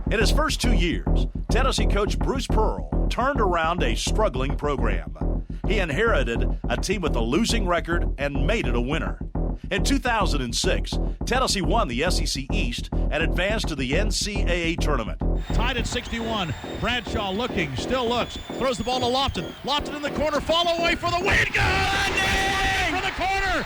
In his first 2 years, Tennessee coach Bruce Pearl turned around a struggling program. He inherited a team with a losing record and made it a winner. In 2006, Tennessee won the SEC East and advanced to the NCAA Tournament. Tied at 61. Bradshaw looking, still looks, throws the ball to Lofton. Lofton in the corner, follow away for the win. Good! For the corner!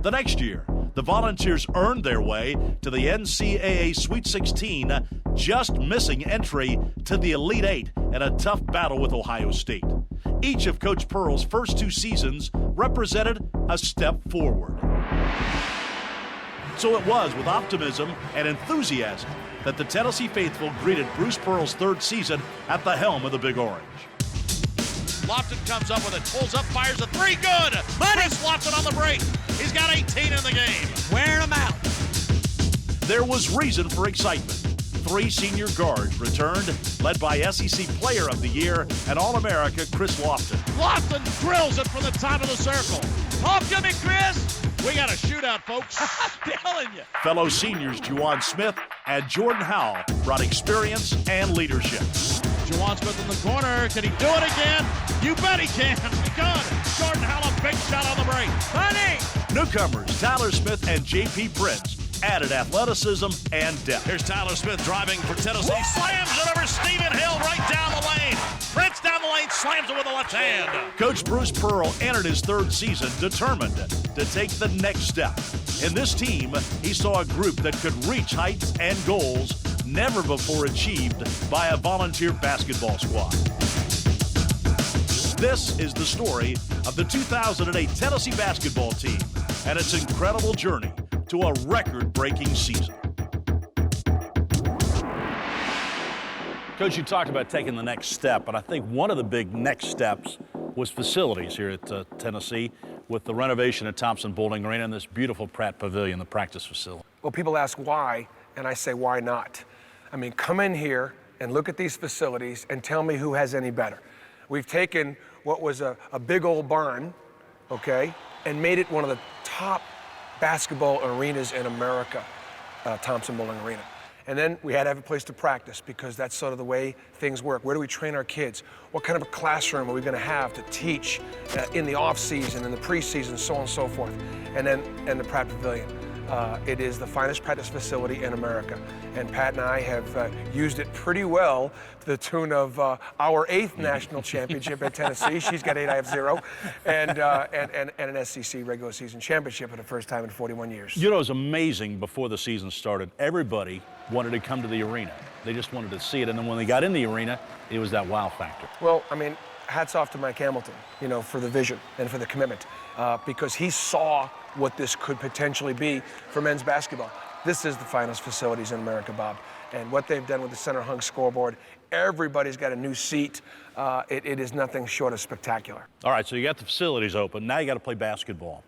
The next year, the Volunteers earned their way to the NCAA Sweet 16, just missing entry to the Elite Eight in a tough battle with Ohio State. Each of Coach Pearl's first 2 seasons represented a step forward. So it was with optimism and enthusiasm that the Tennessee faithful greeted Bruce Pearl's 3rd season at the helm of the Big Orange. Lofton comes up with it, pulls up, fires a 3, good! Chris Lofton on the break. He's got 18 in the game. Wearing them out. There was reason for excitement. 3 senior guards returned, led by SEC Player of the Year and All-America Chris Lofton. Lofton drills it from the top of the circle. Talk to me, Chris. We got a shootout, folks. I'm telling you. Fellow seniors Juwan Smith and Jordan Howell brought experience and leadership. Juwan Smith in the corner. Can he do it again? You bet he can. Good. Jordan Howell, a big shot on the break. Honey! Newcomers Tyler Smith and J.P. Prince added athleticism and depth. Here's Tyler Smith driving for Tennessee. Slams it over Stephen Hill right down the lane. Prince down the lane, slams it with the left hand. Coach Bruce Pearl entered his 3rd season determined to take the next step. In this team, he saw a group that could reach heights and goals never before achieved by a volunteer basketball squad. This is the story of the 2008 Tennessee basketball team and its incredible journey to a record-breaking season. Coach, you talked about taking the next step, and I think one of the big next steps was facilities here at Tennessee with the renovation at Thompson Bowling Arena and this beautiful Pratt Pavilion, the practice facility. Well, people ask why, and I say why not? I mean, come in here and look at these facilities and tell me who has any better. We've taken what was a big old barn, okay, and made it one of the top basketball arenas in America, Thompson Bowling Arena. And then we had to have a place to practice because that's sort of the way things work. Where do we train our kids? What kind of a classroom are we going to have to teach in the off season, in the preseason, so on and so forth? And then the Pratt Pavilion. It is the finest practice facility in America. And Pat and I have used it pretty well to the tune of our 8th national championship at Tennessee. She's got 8, I have 0. And an SEC regular season championship for the first time in 41 years. You know, it was amazing before the season started. Everybody wanted to come to the arena. They just wanted to see it. And then when they got in the arena, it was that wow factor. Well, I mean, hats off to Mike Hamilton, you know, for the vision and for the commitment, because he saw what this could potentially be for men's basketball. This is the finest facilities in America, Bob. And what they've done with the center hung scoreboard, everybody's got a new seat. It is nothing short of spectacular. All right, so you got the facilities open. Now you got to play basketball.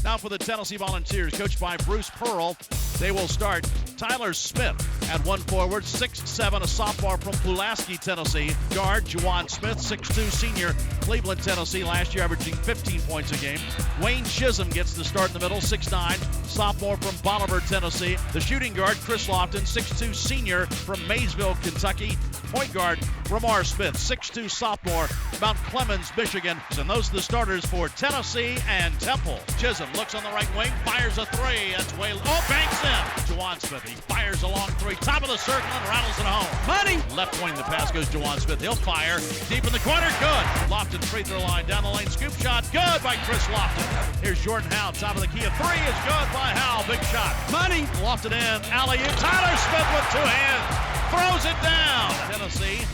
Now for the Tennessee Volunteers, coached by Bruce Pearl, they will start Tyler Smith at 1 forward, 6'7", a sophomore from Pulaski, Tennessee. Guard Juwan Smith, 6'2", senior, Cleveland, Tennessee, last year averaging 15 points a game. Wayne Chisholm gets the start in the middle, 6'9", sophomore from Bolivar, Tennessee. The shooting guard, Chris Lofton, 6'2", senior from Maysville, Kentucky. Point guard, Ramar Smith, 6'2", sophomore, Mount Clemens, Michigan. And those are the starters for Tennessee and Temple. Chisholm looks on the right wing, fires a 3. That's way low. Banks in. Juwan Smith, he fires a long 3. Top of the circle and rattles it home. Money. Left wing, the pass goes to Juwan Smith. He'll fire. Deep in the corner, good. Lofton free throw line, down the lane, scoop shot, good by Chris Lofton. Here's Jordan Howell, top of the key. A 3 is good by Howell. Big shot. Money. Lofted in. Alley-oop. Tyler Smith with 2 hands. Throws it down. Tennessee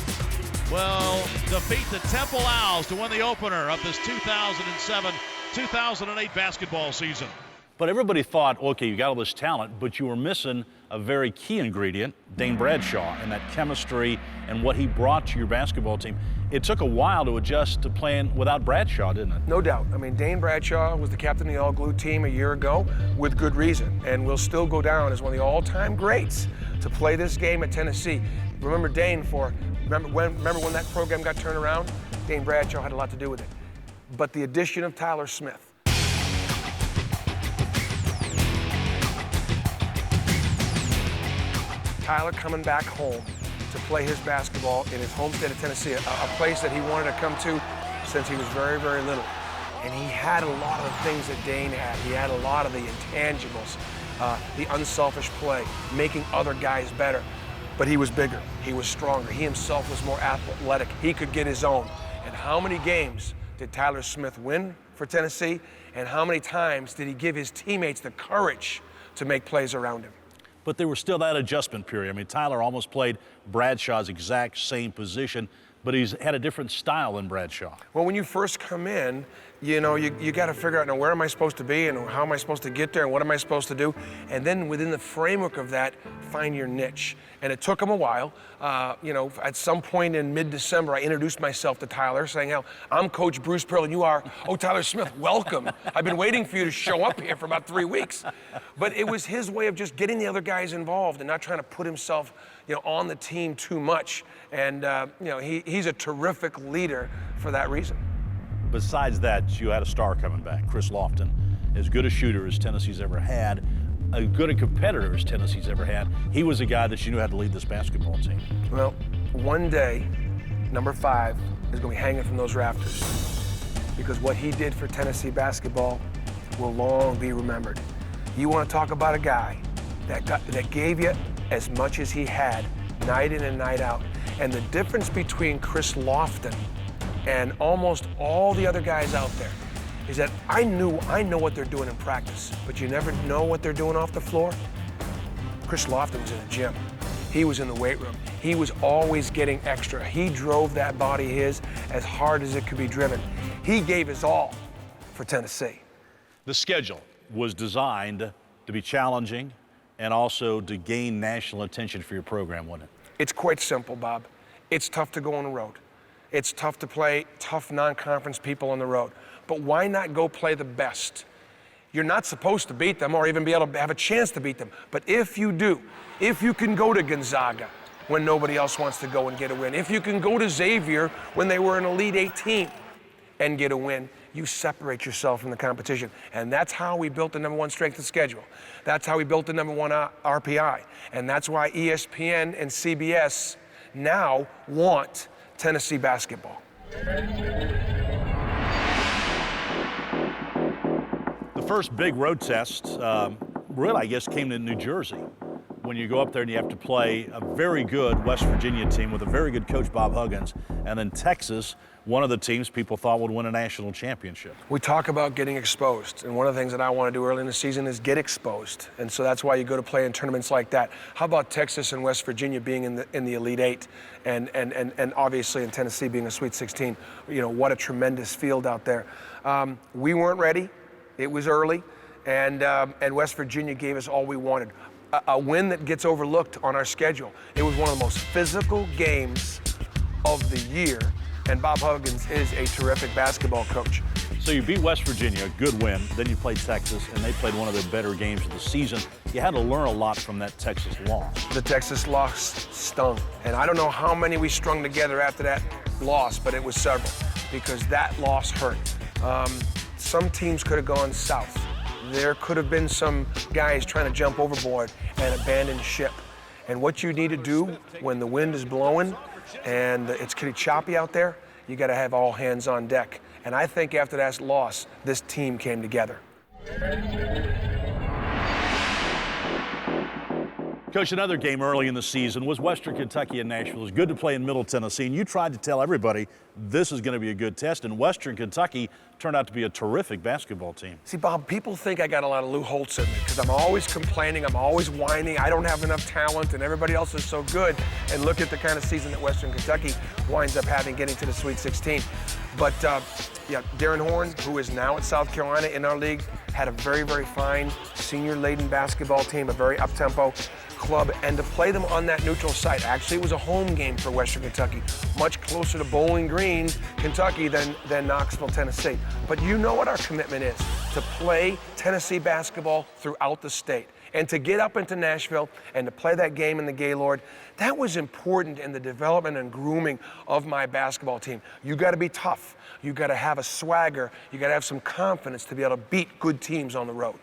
will defeat the Temple Owls to win the opener of this 2007-2008 basketball season. But everybody thought, okay, you got all this talent, but you were missing a very key ingredient, Dane Bradshaw, and that chemistry and what he brought to your basketball team. It took a while to adjust to playing without Bradshaw, didn't it? No doubt. I mean, Dane Bradshaw was the captain of the All-Glue team a year ago with good reason, and will still go down as one of the all-time greats to play this game at Tennessee. Remember Dane remember when that program got turned around? Dane Bradshaw had a lot to do with it. But the addition of Tyler Smith, Tyler coming back home to play his basketball in his home state of Tennessee, a place that he wanted to come to since he was very, very little. And he had a lot of the things that Dane had. He had a lot of the intangibles, the unselfish play, making other guys better. But he was bigger, he was stronger, he himself was more athletic, he could get his own. And how many games did Tyler Smith win for Tennessee? And how many times did he give his teammates the courage to make plays around him? But there was still that adjustment period. I mean, Tyler almost played Bradshaw's exact same position, but he's had a different style than Bradshaw. Well, when you first come in, you know, you got to figure out, now, where am I supposed to be and how am I supposed to get there and what am I supposed to do? And then within the framework of that, find your niche. And it took him a while. You know, at some point in mid-December, I introduced myself to Tyler, saying, "Hell, I'm Coach Bruce Pearl, and you are, oh, Tyler Smith, welcome. I've been waiting for you to show up here for about 3 weeks." But it was his way of just getting the other guys involved and not trying to put himself, you know, on the team too much. And, you know, he's a terrific leader for that reason. Besides that, you had a star coming back, Chris Lofton, as good a shooter as Tennessee's ever had, as good a competitor as Tennessee's ever had. He was a guy that you knew how to lead this basketball team. Well, one day, number 5 is going to be hanging from those rafters, because what he did for Tennessee basketball will long be remembered. You want to talk about a guy that gave you as much as he had, night in and night out. And the difference between Chris Lofton and almost all the other guys out there is that I know what they're doing in practice, but you never know what they're doing off the floor. Chris Lofton was in the gym. He was in the weight room. He was always getting extra. He drove that body of his as hard as it could be driven. He gave his all for Tennessee. The schedule was designed to be challenging and also to gain national attention for your program, wasn't it? It's quite simple, Bob. It's tough to go on the road. It's tough to play tough non-conference people on the road. But why not go play the best? You're not supposed to beat them or even be able to have a chance to beat them. But if you do, if you can go to Gonzaga when nobody else wants to go and get a win, if you can go to Xavier when they were an Elite 18 and get a win, you separate yourself from the competition. And that's how we built the #1 strength of schedule. That's how we built the #1 RPI. And that's why ESPN and CBS now want Tennessee basketball. The first big road test, really, I guess, came to New Jersey, when you go up there and you have to play a very good West Virginia team with a very good coach, Bob Huggins, and then Texas, one of the teams people thought would win a national championship. We talk about getting exposed, and one of the things that I want to do early in the season is get exposed, and so that's why you go to play in tournaments like that. How about Texas and West Virginia being in the Elite 8, and obviously in Tennessee being a Sweet 16? You know, what a tremendous field out there. We weren't ready. It was early, and West Virginia gave us all we wanted. A win that gets overlooked on our schedule. It was one of the most physical games of the year, and Bob Huggins is a terrific basketball coach. So you beat West Virginia, a good win. Then you played Texas, and they played one of the better games of the season. You had to learn a lot from that Texas loss. The Texas loss stung, and I don't know how many we strung together after that loss, but it was several, because that loss hurt. Some teams could have gone south. There could have been some guys trying to jump overboard and abandon ship. And what you need to do when the wind is blowing and it's pretty choppy out there, you got to have all hands on deck. And I think after that loss, this team came together. Coach, another game early in the season was Western Kentucky and Nashville. It was good to play in Middle Tennessee, and you tried to tell everybody this is going to be a good test, and Western Kentucky turned out to be a terrific basketball team. See, Bob, people think I got a lot of Lou Holtz in me because I'm always complaining, I'm always whining, I don't have enough talent, and everybody else is so good. And look at the kind of season that Western Kentucky winds up having, getting to the Sweet 16. But, yeah, Darren Horn, who is now at South Carolina in our league, had a very, very fine senior-laden basketball team, a very up-tempo club, and to play them on that neutral site. Actually, it was a home game for Western Kentucky, much closer to Bowling Green, Kentucky than Knoxville, Tennessee. But you know what our commitment is, to play Tennessee basketball throughout the state. And to get up into Nashville and to play that game in the Gaylord, that was important in the development and grooming of my basketball team. You got to be tough. You got to have a swagger. You got to have some confidence to be able to beat good teams on the road.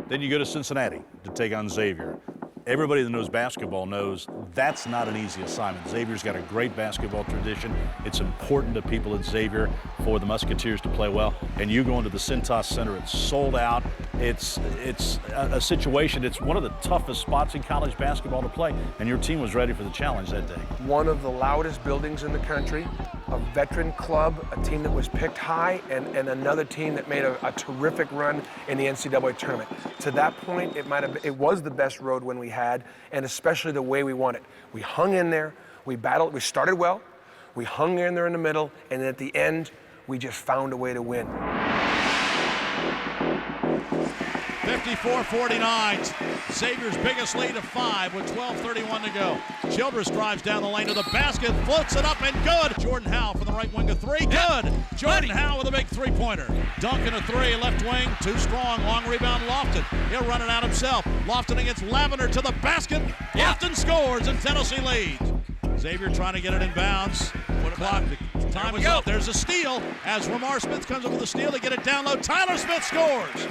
Then you go to Cincinnati to take on Xavier. Everybody that knows basketball knows that's not an easy assignment. Xavier's got a great basketball tradition. It's important to people at Xavier for the Musketeers to play well. And you go into the Cintas Center, it's sold out. It's a situation, it's one of the toughest spots in college basketball to play. And your team was ready for the challenge that day. One of the loudest buildings in the country, a veteran club, a team that was picked high, and another team that made a terrific run in the NCAA tournament. To that point, it was the best road win we had, and especially the way we won it. We hung in there, we battled, we started well, we hung in there in the middle, and at the end, we just found a way to win. 54-49, Xavier's biggest lead of 5 with 12:31 to go. Childress drives down the lane to the basket, floats it up and good. Jordan Howe from the right wing to 3, good. Jordan Howe with a big three-pointer. Duncan a 3, left wing, too strong, long rebound Lofton. He'll run it out himself. Lofton against Lavender to the basket. Lofton scores and Tennessee leads. Xavier trying to get it in bounds. Clock, time is up. There's a steal as Ramar Smith comes up with a steal. They get it down low. Tyler Smith scores.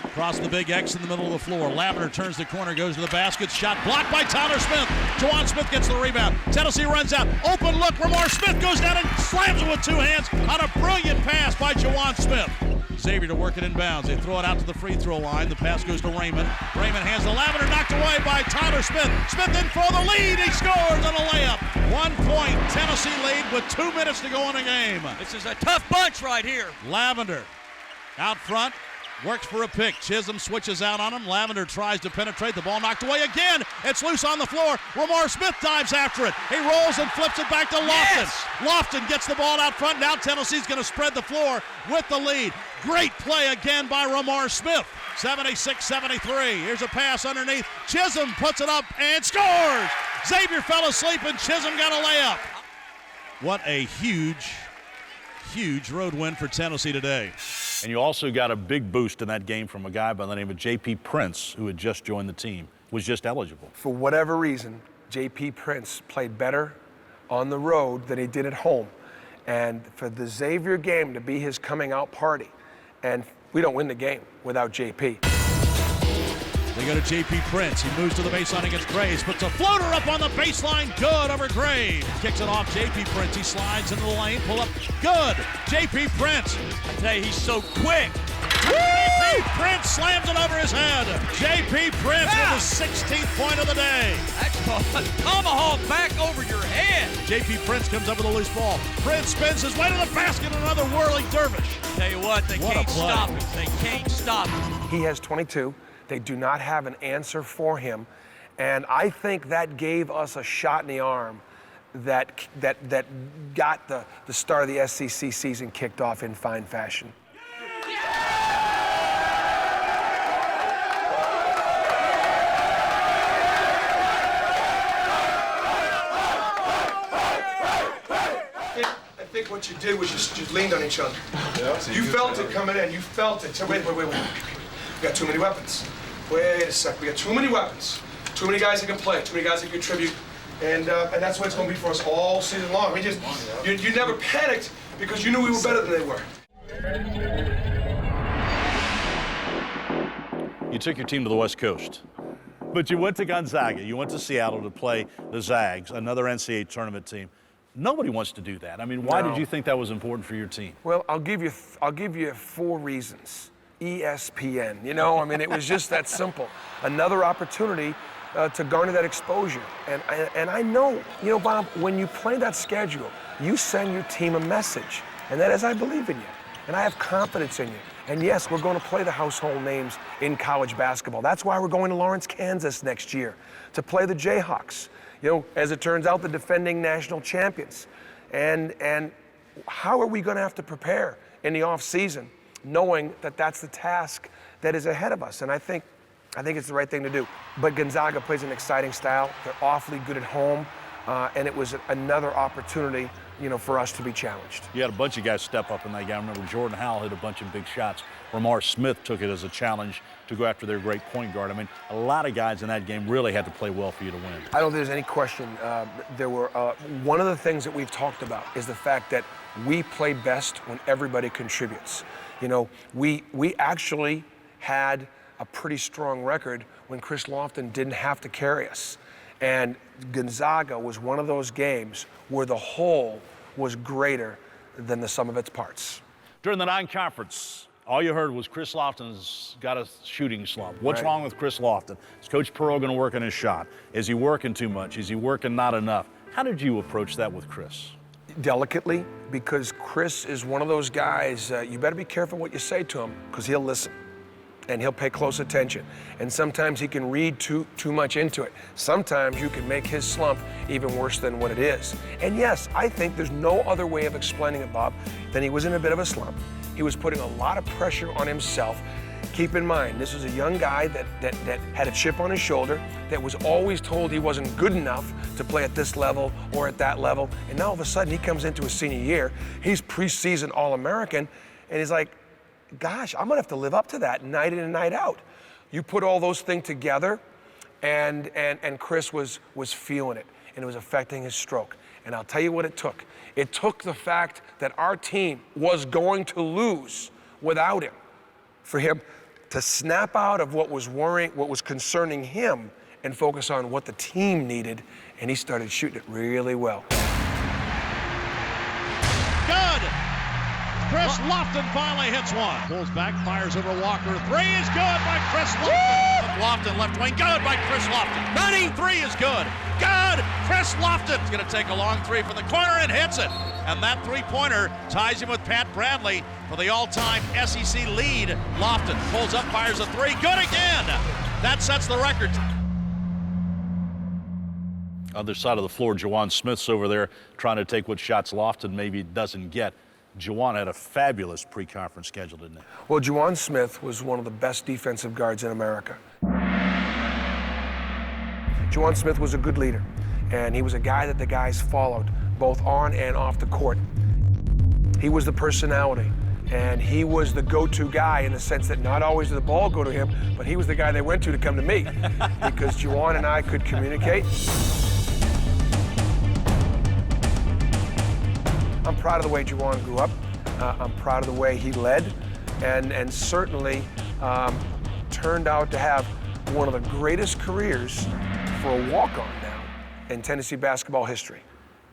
Across the big X in the middle of the floor. Lavender turns the corner, goes to the basket. Shot blocked by Tyler Smith. Juwan Smith gets the rebound. Tennessee runs out. Open look. Ramar Smith goes down and slams it with 2 hands on a brilliant pass by Juwan Smith. Xavier to work it in bounds. They throw it out to the free throw line. The pass goes to Raymond. Raymond hands to Lavender, knocked away by Tyler Smith. Smith in for the lead. He scores on a layup. 1 point Tennessee lead with 2 minutes to go in the game. This is a tough bunch right here. Lavender out front. Works for a pick. Chisholm switches out on him. Lavender tries to penetrate. The ball knocked away again. It's loose on the floor. Ramar Smith dives after it. He rolls and flips it back to Lofton. Yes! Lofton gets the ball out front. Now Tennessee's going to spread the floor with the lead. Great play again by Ramar Smith. 76-73. Here's a pass underneath. Chisholm puts it up and scores. Xavier fell asleep and Chisholm got a layup. What a huge road win for Tennessee today. And you also got a big boost in that game from a guy by the name of J.P. Prince, who had just joined the team, was just eligible. For whatever reason, J.P. Prince played better on the road than he did at home. And for the Xavier game to be his coming out party, and we don't win the game without J.P. They go to J.P. Prince. He moves to the baseline against Graves. Puts a floater up on the baseline. Good over Graves. Kicks it off J.P. Prince. He slides into the lane. Pull up. Good. J.P. Prince. I tell you, he's so quick. J.P. Prince slams it over his head. J.P. Prince with his 16th point of the day. That's a tomahawk back over your head. J.P. Prince comes up with a loose ball. Prince spins his way to the basket. Another whirling dervish. Tell you what, they can't stop him. They can't stop him. He has 22. They do not have an answer for him. And I think that gave us a shot in the arm that got the start of the SEC season kicked off in fine fashion. I think what you did was just leaned on each other. Yeah, so you felt it coming in. You felt it. So wait. We got too many weapons. Wait a sec. We got too many weapons. Too many guys that can play. Too many guys that can contribute. And that's what it's going to be for us all season long. You never panicked because you knew we were better than they were. You took your team to the West Coast, but you went to Gonzaga. You went to Seattle to play the Zags, another NCAA tournament team. Nobody wants to do that. I mean, why did you think that was important for your team? Well, I'll give you 4 reasons. ESPN, it was just that simple. Another opportunity to garner that exposure. And I know, Bob, when you play that schedule, you send your team a message. And that is, I believe in you. And I have confidence in you. And yes, we're going to play the household names in college basketball. That's why we're going to Lawrence, Kansas next year to play the Jayhawks. As it turns out, the defending national champions. And how are we going to have to prepare in the off season, knowing that that's the task that is ahead of us? And I think it's the right thing to do. But Gonzaga plays an exciting style. They're awfully good at home, and it was another opportunity, for us to be challenged. You had a bunch of guys step up in that game. I remember Jordan Howe hit a bunch of big shots. Ramar Smith took it as a challenge to go after their great point guard. I mean, a lot of guys in that game really had to play well for you to win. I don't think there's any question. There were one of the things that we've talked about is the fact that we play best when everybody contributes. We actually had a pretty strong record when Chris Lofton didn't have to carry us. And Gonzaga was one of those games where the whole was greater than the sum of its parts. During the non-conference, all you heard was Chris Lofton's got a shooting slump. What's Right. wrong with Chris Lofton? Is Coach Pearl going to work on his shot? Is he working too much? Is he working not enough? How did you approach that with Chris? Delicately, because Chris is one of those guys, you better be careful what you say to him, because he'll listen and he'll pay close attention. And sometimes he can read too much into it. Sometimes you can make his slump even worse than what it is. And yes, I think there's no other way of explaining it, Bob, than he was in a bit of a slump. He was putting a lot of pressure on himself. Keep in mind, this was a young guy that had a chip on his shoulder, that was always told he wasn't good enough to play at this level or at that level. And now all of a sudden he comes into his senior year, he's preseason All-American, and he's like, gosh, I'm gonna have to live up to that night in and night out. You put all those things together, and Chris was feeling it, and it was affecting his stroke. And I'll tell you what it took. It took the fact that our team was going to lose without him, for him to snap out of what was worrying, what was concerning him, and focus on what the team needed, and he started shooting it really well. Good! Chris Lofton finally hits one. Pulls back, fires over Walker. Three is good by Chris Lofton. Lofton left wing, good by Chris Lofton. Money, three is good. Good! Chris Lofton's gonna take a long three from the corner and hits it. And that three-pointer ties him with Pat Bradley for the all-time SEC lead. Lofton pulls up, fires a three, good again! That sets the record. Other side of the floor, Juwan Smith's over there trying to take what shots Lofton maybe doesn't get. Juwan had a fabulous pre-conference schedule, didn't he? Well, Juwan Smith was one of the best defensive guards in America. Juwan Smith was a good leader, and he was a guy that the guys followed, both on and off the court. He was the personality, and he was the go-to guy in the sense that not always did the ball go to him, but he was the guy they went to come to me, because Juwan and I could communicate. I'm proud of the way Juwan grew up. I'm proud of the way he led, and certainly turned out to have one of the greatest careers for a walk-on now in Tennessee basketball history.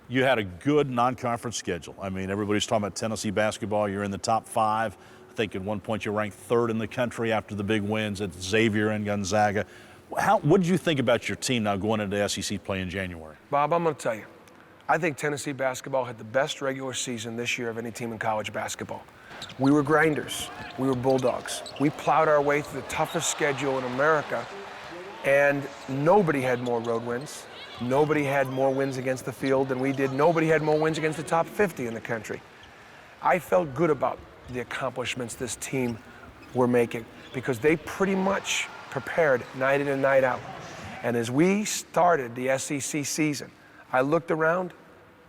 You had a good non-conference schedule. I mean, everybody's talking about Tennessee basketball. You're in the top 5. I think at one point you ranked 3rd in the country after the big wins at Xavier and Gonzaga. What did you think about your team now going into SEC play in January? Bob, I'm going to tell you, I think Tennessee basketball had the best regular season this year of any team in college basketball. We were grinders. We were bulldogs. We plowed our way through the toughest schedule in America, and nobody had more road wins. Nobody had more wins against the field than we did. Nobody had more wins against the top 50 in the country. I felt good about the accomplishments this team were making because they pretty much prepared night in and night out. And as we started the SEC season, I looked around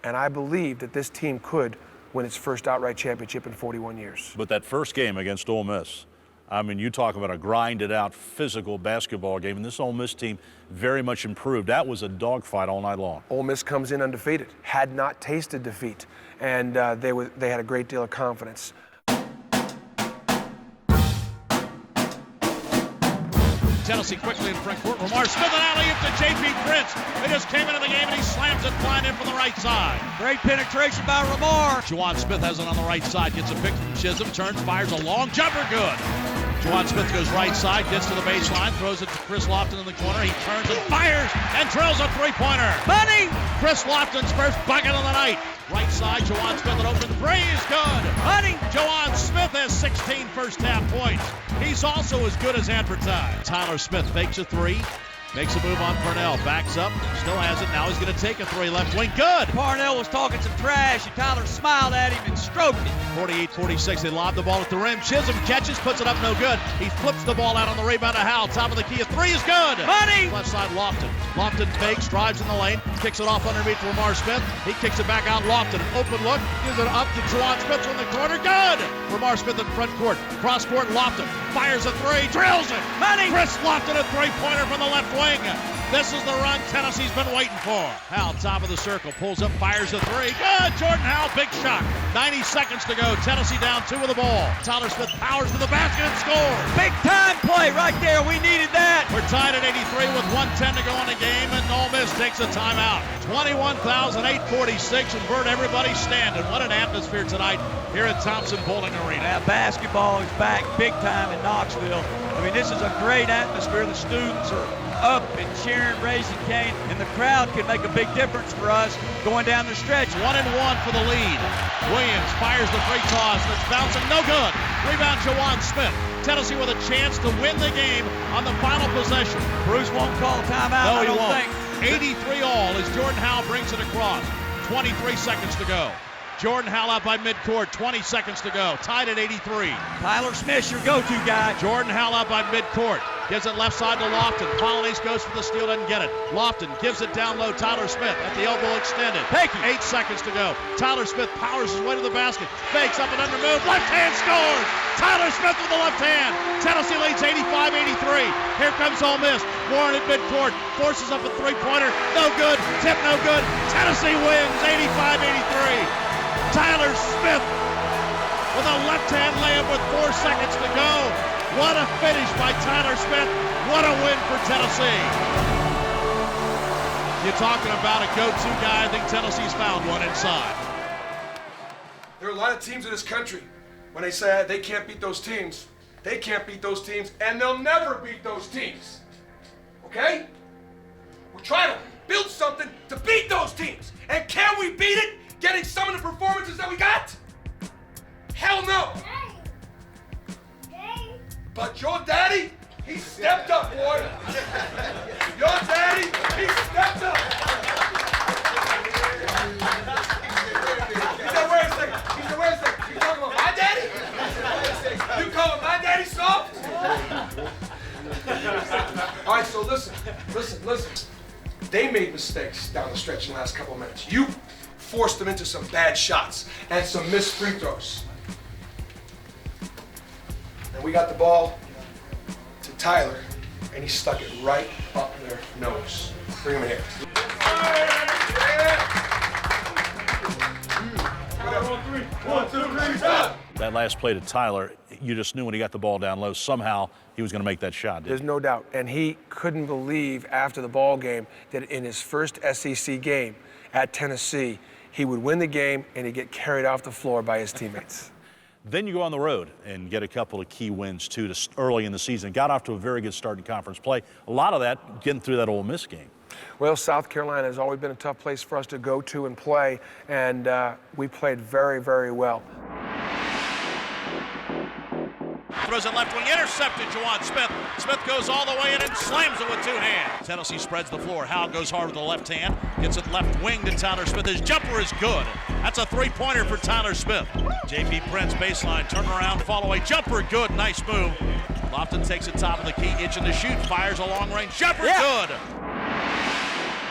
and I believed that this team could win its first outright championship in 41 years. But that first game against Ole Miss, I mean, you talk about a grinded-out physical basketball game, and this Ole Miss team very much improved. That was a dogfight all night long. Ole Miss comes in undefeated, had not tasted defeat, and they had a great deal of confidence. Tennessee quickly in front court. Lamar Smith and alley-oop to J.P. Prince. They just came into the game and he slams it flying in from the right side. Great penetration by Lamar. Juwan Smith has it on the right side. Gets a pick from Chisholm. Turns, fires a long jumper. Good. Juwan Smith goes right side, gets to the baseline, throws it to Chris Lofton in the corner. He turns and fires and drills a three-pointer. Money! Chris Lofton's first bucket of the night. Right side, Juwan Smith, an open three is good. Money! Juwan Smith has 16 first-half points. He's also as good as advertised. Tyler Smith fakes a three, makes a move on Purnell, backs up, still has it. Now he's going to take a three, left wing, good. Parnell was talking some trash, and Tyler smiled at him and stroked it. 48-46, they lob the ball at the rim. Chisholm catches, puts it up, no good. He flips the ball out on the rebound to Howell. Top of the key, a three is good. Money! Left side, Lofton. Lofton fakes, drives in the lane, kicks it off underneath Lamar Smith. He kicks it back out, Lofton. Open look, gives it up to Juwan Smith from the corner, good. Lamar Smith in front court. Cross court, Lofton fires a three, drills it. Money! Chris Lofton, a three-pointer from the left wing. This is the run Tennessee's been waiting for. Howell, top of the circle, pulls up, fires a three. Good, Jordan Howell, big shot. 90 seconds to go. Tennessee down 2 with the ball. Tyler Smith powers to the basket and scores. Big time play right there. We needed that. We're tied at 83 with 1:10 to go in the game, and Ole Miss takes a timeout. 21,846, and Bert, everybody standing. What an atmosphere tonight here at Thompson Bowling Arena. Now, basketball is back big time in Knoxville. I mean, this is a great atmosphere. The students are up and cheering, raising Cain, and the crowd can make a big difference for us going down the stretch. 1-1 for the lead. Williams fires the free toss. That's bouncing, no good. Rebound, Juwan Smith. Tennessee with a chance to win the game on the final possession. Bruce won't call timeout, No, I he don't won't. think. 83 all as Jordan Howell brings it across. 23 seconds to go. Jordan Howell out by midcourt, 20 seconds to go. Tied at 83. Tyler Smith's your go-to guy. Jordan Howell out by midcourt. Gives it left side to Lofton. Polonese goes for the steal, doesn't get it. Lofton gives it down low. Tyler Smith at the elbow extended. 8 seconds to go. Tyler Smith powers his way to the basket. Fakes up and under move. Left hand scores. Tyler Smith with the left hand. Tennessee leads 85-83. Here comes Ole Miss. Warren at midcourt. Forces up a three-pointer. No good. Tip no good. Tennessee wins 85-83. Tyler Smith with a left-hand layup with 4 seconds to go. What a finish by Tyler Smith. What a win for Tennessee. You're talking about a go-to guy. I think Tennessee's found one inside. There are a lot of teams in this country, when they say they can't beat those teams, they can't beat those teams, and they'll never beat those teams. Okay? We're trying to build something to beat those teams. And can we beat it getting some of the performances that we got? Hell no. But your daddy, he stepped up, boy. Your daddy, he stepped up. He said, wait a second. He said, wait a second. You talking about my daddy? You calling my daddy soft? All right, so listen. They made mistakes down the stretch in the last couple of minutes. You forced them into some bad shots and some missed free throws. And we got the ball to Tyler, and he stuck it right up their nose. Bring him in here. That last play to Tyler, you just knew when he got the ball down low, somehow he was going to make that shot. There's no doubt. And he couldn't believe after the ball game that in his first SEC game at Tennessee, he would win the game and he'd get carried off the floor by his teammates. Then you go on the road and get a couple of key wins, too, early in the season. Got off to a very good start in conference play. A lot of that getting through that Ole Miss game. Well, South Carolina has always been a tough place for us to go to and play, and we played very, very well. Throws it left wing, intercepted Juwan Smith. Smith goes all the way in and slams it with 2 hands. Tennessee spreads the floor. Howell goes hard with the left hand. Gets it left wing to Tyler Smith. His jumper is good. That's a 3-pointer for Tyler Smith. J.P. Prince baseline, turn around, fall away. Jumper good, nice move. Lofton takes it top of the key, itching to shoot. Fires a long range. Jumper good.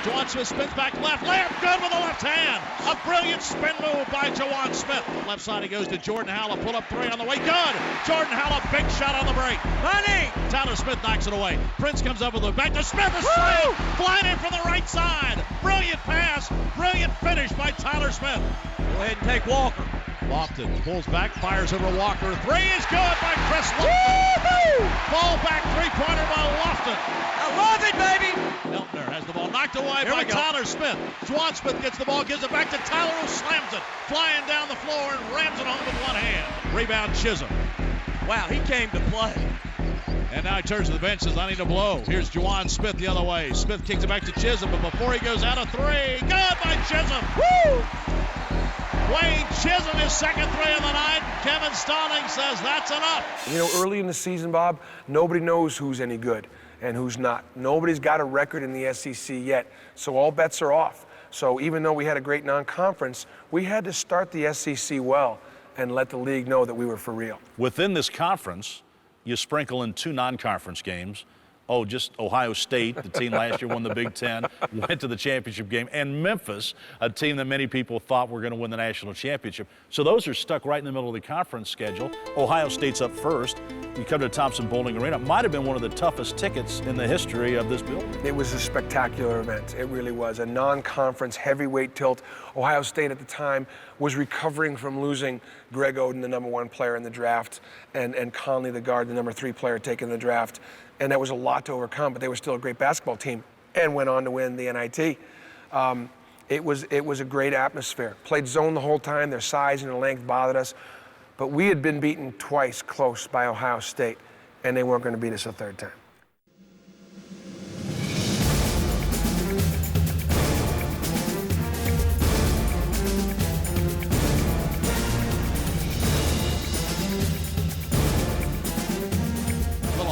Juwan Smith spins back left, layup good with the left hand. A brilliant spin move by Juwan Smith. Left side he goes to Jordan Howell, pull up 3 on the way, good. Jordan Howell, big shot on the break. Money! Tyler Smith knocks it away. Prince comes up with it, back to Smith, a slam, flying in from the right side. Brilliant pass, brilliant finish by Tyler Smith. Go ahead and take Walker. Lofton pulls back, fires over Walker. 3 is good by Chris Lofton. Ball back 3-pointer by Lofton. I love it, baby. Miltner has the ball knocked away Here by we go. Tyler Smith. Juwan Smith gets the ball, gives it back to Tyler, who slams it. Flying down the floor and rams it home with one hand. Rebound Chisholm. Wow, he came to play. And now he turns to the bench, says, I need a blow. Here's Juwan Smith the other way. Smith kicks it back to Chisholm, but before he goes out, a 3. Good by Chisholm. Woo! Wayne Chisholm, his second 3 of the night. Kevin Stallings says that's enough. You know, early in the season, Bob, nobody knows who's any good and who's not. Nobody's got a record in the SEC yet, so all bets are off. So even though we had a great non-conference, we had to start the SEC well and let the league know that we were for real. Within this conference, you sprinkle in 2 non-conference games. just Ohio State, the team last year won the Big Ten, went to the championship game, and Memphis, a team that many people thought were going to win the national championship. So those are stuck right in the middle of the conference schedule. Ohio State's up first. You come to Thompson Bowling Arena. It might have been one of the toughest tickets in the history of this building. It was a spectacular event. It really was. A non-conference heavyweight tilt. Ohio State at the time was recovering from losing Greg Oden, the #1 player in the draft, and Conley, the guard, the #3 player taken in the draft. And that was a lot to overcome, but they were still a great basketball team and went on to win the NIT. It was a great atmosphere. Played zone the whole time. Their size and their length bothered us. But we had been beaten twice close by Ohio State, and they weren't going to beat us a third time.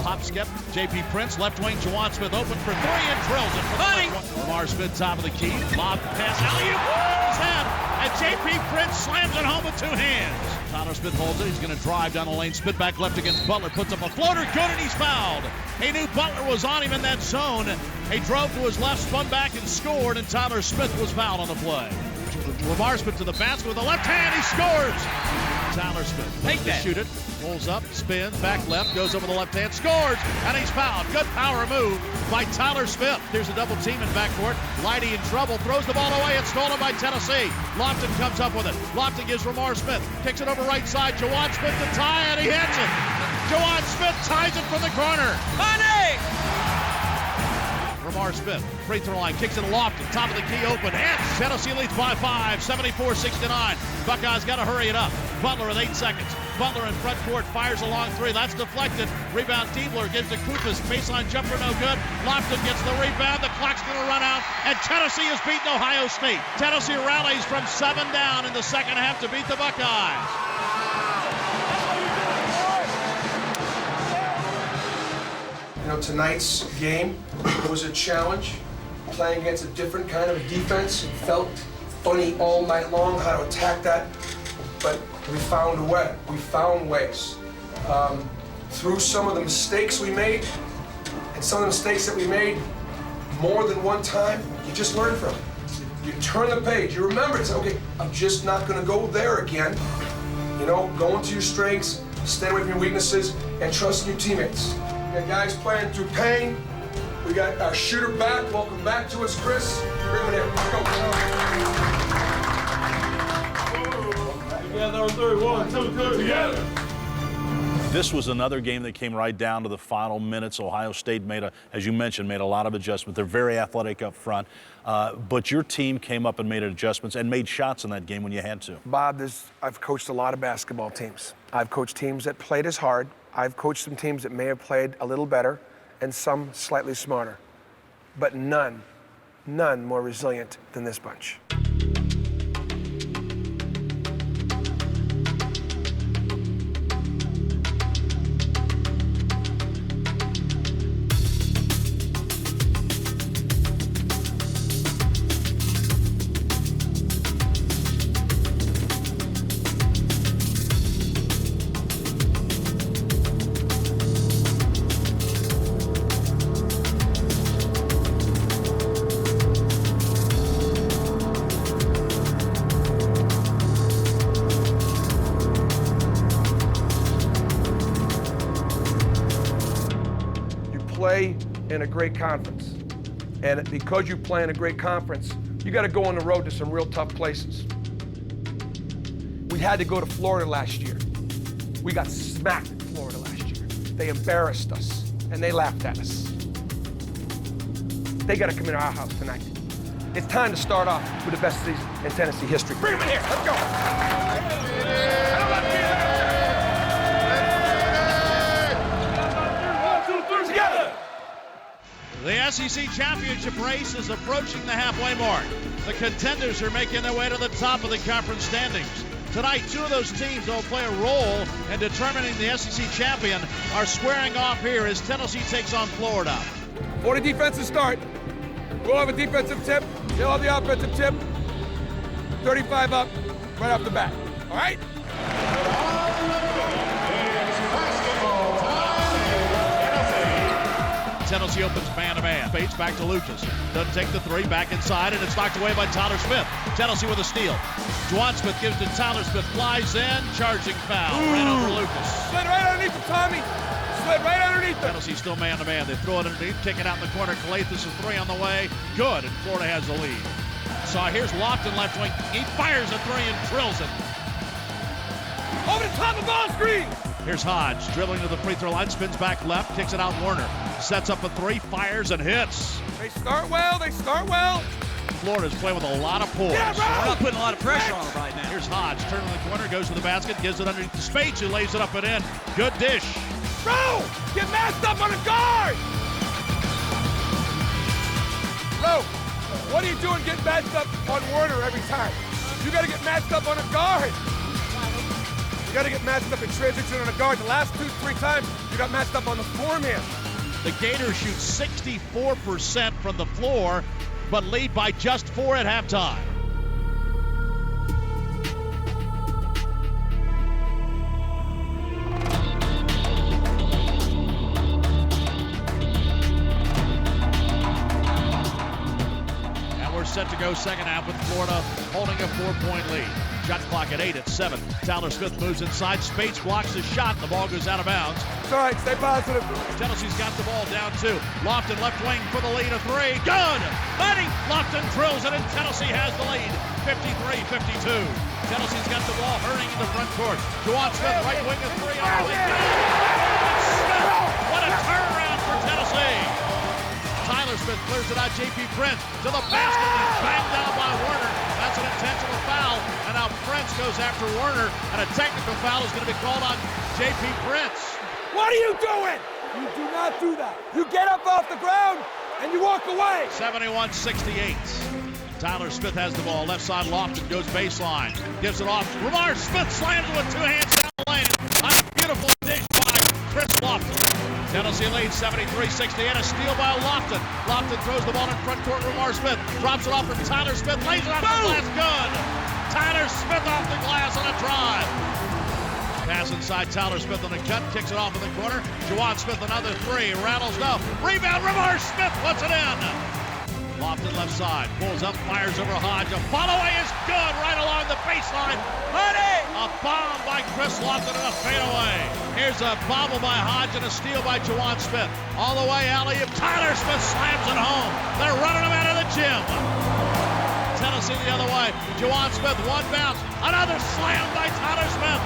Hop skip, J.P. Prince, left wing, Juwan Smith open for 3 and drills it for the Lamar Smith, top of the key, lob pass, alley-oop, his head, and J.P. Prince slams it home with 2 hands. Tyler Smith holds it, he's going to drive down the lane, spit back left against Butler, puts up a floater, good, and he's fouled. He knew Butler was on him in that zone. He drove to his left, spun back and scored, and Tyler Smith was fouled on the play. Lamar Smith to the basket with the left hand, he scores! Tyler Smith, take that. Shoot it, rolls up, spins, back left, goes over the left hand, scores, and he's fouled. Good power move by Tyler Smith. Here's a double team in backcourt. Lighty in trouble, throws the ball away, it's stolen by Tennessee. Lofton comes up with it. Lofton gives Lamar Smith, kicks it over right side. Juwan Smith to tie, and he hits it. Juwan Smith ties it from the corner. Money! Lamar Smith, free throw line, kicks it to Lofton, top of the key, open, and Tennessee leads by 5, 74-69. Buckeyes got to hurry it up. Butler with 8 seconds. Butler in front court, fires a long 3. That's deflected. Rebound, Diebler gives to Kufas. Baseline jumper, no good. Lofton gets the rebound. The clock's going to run out, and Tennessee has beaten Ohio State. Tennessee rallies from 7 down in the second half to beat the Buckeyes. You know, tonight's game was a challenge, playing against a different kind of a defense. It felt funny all night long how to attack that, but we found a way. We found ways. Through some of the mistakes we made, and some of the mistakes that we made more than one time, you just learn from it. You turn the page, you remember, it's okay, I'm just not gonna go there again. You know, go into your strengths, stay away from your weaknesses, and trust in your teammates. We got guys playing through pain. We got our shooter back. Welcome back to us, Chris. Bring him in here. Go. Together on 3. 1, 2, 3, together. This was another game that came right down to the final minutes. Ohio State as you mentioned, made a lot of adjustments. They're very athletic up front. But your team came up and made adjustments and made shots in that game when you had to. Bob, I've coached a lot of basketball teams. I've coached teams that played as hard. I've coached some teams that may have played a little better and some slightly smarter. But none more resilient than this bunch. Play in a great conference. And because you play in a great conference, you got to go on the road to some real tough places. We had to go to Florida last year. We got smacked in Florida last year. They embarrassed us, and they laughed at us. They got to come into our house tonight. It's time to start off with the best season in Tennessee history. Bring them in here. Let's go. The SEC Championship race is approaching the halfway mark. The contenders are making their way to the top of the conference standings. Tonight, 2 of those teams that will play a role in determining the SEC champion are squaring off here as Tennessee takes on Florida. For the defensive start, we'll have a defensive tip. They'll have the offensive tip. 35 up right off the bat. All right? Tennessee opens man-to-man. Fades back to Lucas. Doesn't take the three. Back inside, and it's knocked away by Tyler Smith. Tennessee with a steal. Juwan Smith gives to Tyler Smith. Flies in. Charging foul. Ran over Lucas. Slid right underneath him, Tommy. Slid right underneath him. Tennessee still man-to-man. They throw it underneath. Kick it out in the corner. Calathis is three on the way. Good, and Florida has the lead. So here's Lofton left wing. He fires a three and drills it. Over the top of ball screen. Here's Hodge dribbling to the free throw line, spins back left, kicks it out Warner. Sets up a three, fires and hits. They start well, they start well. Florida's playing with a lot of poise. Yeah, We're bro. not putting a lot of pressure on them right now. Here's Hodge, turning in the corner, goes to the basket, gives it underneath the Spades, who lays it up and in. Good dish. Bro, get masked up on a guard. Bro, what are you doing getting masked up on Warner every time? You got to get masked up on a guard. You got to get matched up in transition on a guard. The last 2-3 times, you got matched up on the four-man. The Gators shoot 64% from the floor, but lead by just 4 at halftime. And we're set to go second half with Florida holding a 4-point lead. Shot clock at 8 at 7. Tyler Smith moves inside. Spades blocks his shot. The ball goes out of bounds. It's all right, stay positive. Tennessee's got the ball down 2. Lofton left wing for the lead of 3. Good! Letting Lofton drills it, and Tennessee has the lead. 53-52. Tennessee's got the ball hurrying into front court. Juwan Smith right wing of 3 on the way. Smith! What a turnaround for Tennessee! Tyler Smith clears it out. J.P. Prince to the basket. He's banged down by Warner. That's an intentional foul. And now Prince goes after Warner. And a technical foul is going to be called on J.P. Prince. What are you doing? You do not do that. You get up off the ground and you walk away. 71-68. Tyler Smith has the ball. Left side, Lofton goes baseline. Gives it off. Lamar Smith slams it with 2 hands down the lane. A beautiful dish by Chris Lofton. Tennessee leads 73-68. A steal by Lofton. Lofton throws the ball in front court. Lamar Smith drops it off from Tyler Smith. Lays it off the glass. Good. Tyler Smith off the glass on a drive. Pass inside. Tyler Smith on the cut. Kicks it off in the corner. Juwan Smith another 3. Rattles no. Rebound. Lamar Smith puts it in. Lofton left side. Pulls up. Fires over Hodge. A follow away is good. Right along the baseline. Money! A bomb by Chris Lofton and a fadeaway. Here's a bobble by Hodge and a steal by Juwan Smith. All the way alley-oop. Tyler Smith slams it home. They're running him out of the gym. Tennessee the other way. Juwan Smith, one bounce. Another slam by Tyler Smith.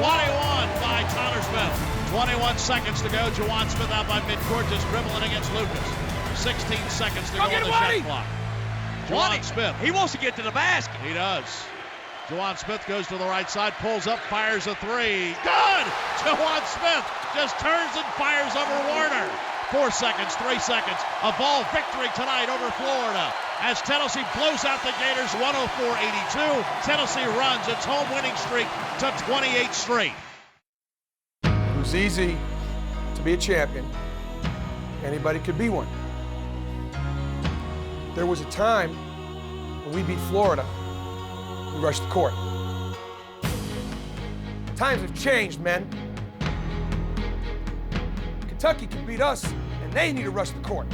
21 by Tyler Smith. 21 seconds to go. Juwan Smith out by midcourt, just dribbling against Lucas. 16 seconds to go on the shot clock. Juwan Smith. He wants to get to the basket. He does. Juwan Smith goes to the right side, pulls up, fires a 3. Good! Juwan Smith just turns and fires over Warner. 4 seconds, 3 seconds. A Vol victory tonight over Florida. As Tennessee blows out the Gators 104-82. Tennessee runs its home winning streak to 28 straight. It was easy to be a champion. Anybody could be one. There was a time when we beat Florida, we rushed the court. Times have changed, men. Kentucky can beat us, and they need to rush the court.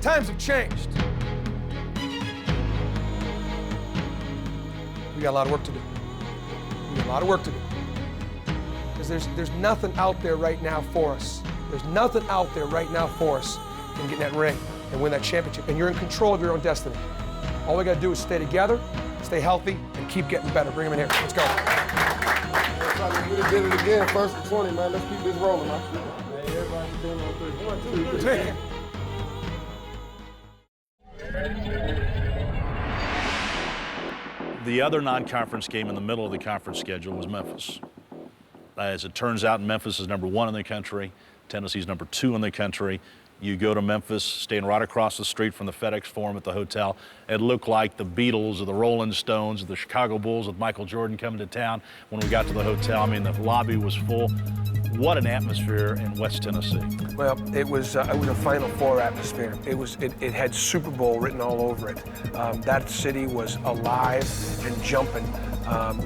Times have changed. We got a lot of work to do. We got a lot of work to do. Because there's nothing out there right now for us. There's nothing out there right now for us in getting that ring and win that championship. And you're in control of your own destiny. All we got to do is stay together, stay healthy, and keep getting better. Bring them in here. Let's go. We done did it again. First and 20, man. Let's keep this rolling, man. Hey, everybody doing on 3. 1, 2, 3. Take it. The other non-conference game in the middle of the conference schedule was Memphis. As it turns out, Memphis is number 1 in the country. Tennessee's number 2 in the country. You go to Memphis, staying right across the street from the FedEx Forum at the hotel. It looked like the Beatles or the Rolling Stones or the Chicago Bulls with Michael Jordan coming to town when we got to the hotel. I mean, the lobby was full. What an atmosphere in West Tennessee. Well, it was a Final Four atmosphere. It had Super Bowl written all over it. That city was alive and jumping.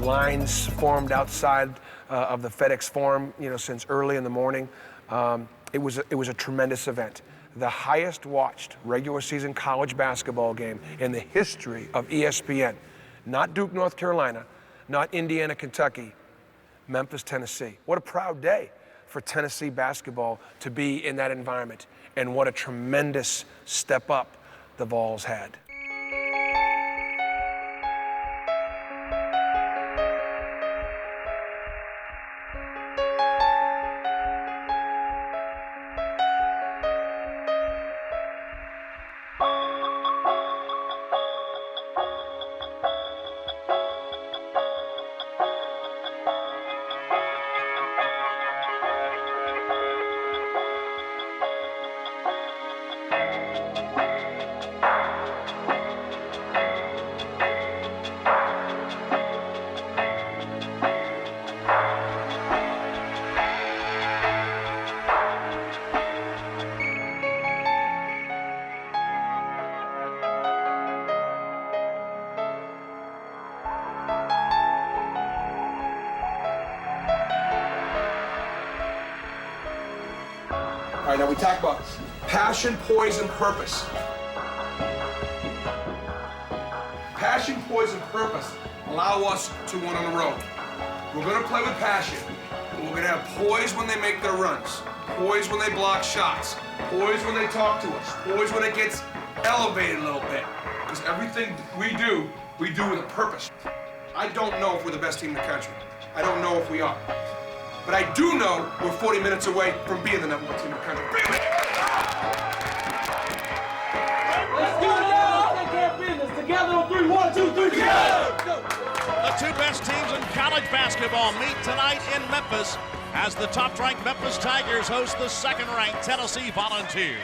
Lines formed outside of the FedEx Forum, since early in the morning. It was a tremendous event. The highest watched regular season college basketball game in the history of ESPN. Not Duke, North Carolina, not Indiana, Kentucky, Memphis, Tennessee. What a proud day for Tennessee basketball to be in that environment. And what a tremendous step up the Vols had. All right, now we talk about passion, poise, and purpose. Passion, poise, and purpose allow us to win on the road. We're going to play with passion. We're going to have poise when they make their runs, poise when they block shots, poise when they talk to us, poise when it gets elevated a little bit. Because everything we do with a purpose. I don't know if we're the best team in the country. I don't know if we are. But I do know we're 40 minutes away from being the #1 team in the country. Let's do it now. Let's take care of business. Together on 3. 1, 2, 3, together. The two best teams in college basketball meet tonight in Memphis as the top-ranked Memphis Tigers host the second-ranked Tennessee Volunteers.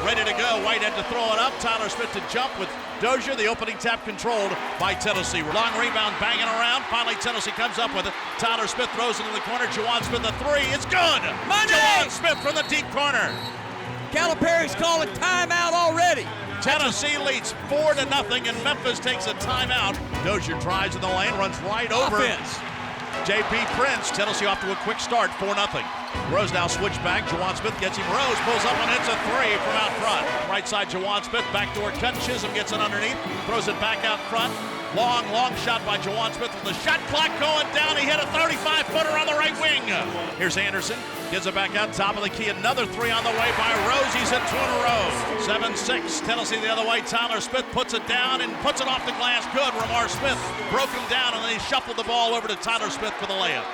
Ready to go. Whitehead to throw it up. Tyler Smith to jump with Dozier. The opening tap controlled by Tennessee. Long rebound banging around. Finally, Tennessee comes up with it. Tyler Smith throws it in the corner. Juwan Smith a three. It's good. Juwan Smith from the deep corner. Calipari's calling timeout already. Tennessee leads 4-0, and Memphis takes a timeout. Dozier drives in the lane, runs right over. Offense. J.P. Prince. Tennessee off to a quick start, 4-0. Rose now switch back. Juwan Smith gets him. Rose pulls up and hits a three from out front. Right side, Juwan Smith. Backdoor cut. Chisholm gets it underneath. Throws it back out front. Long shot by Juwan Smith with the shot clock going down. He hit a 35-footer on the right wing. Here's Anderson. Gets it back out top of the key. Another three on the way by Rose. He's hit 2 in a row. 7-6. Tennessee the other way. Tyler Smith puts it down and puts it off the glass. Good. Ramar Smith broke him down, and then he shuffled the ball over to Tyler Smith for the layup.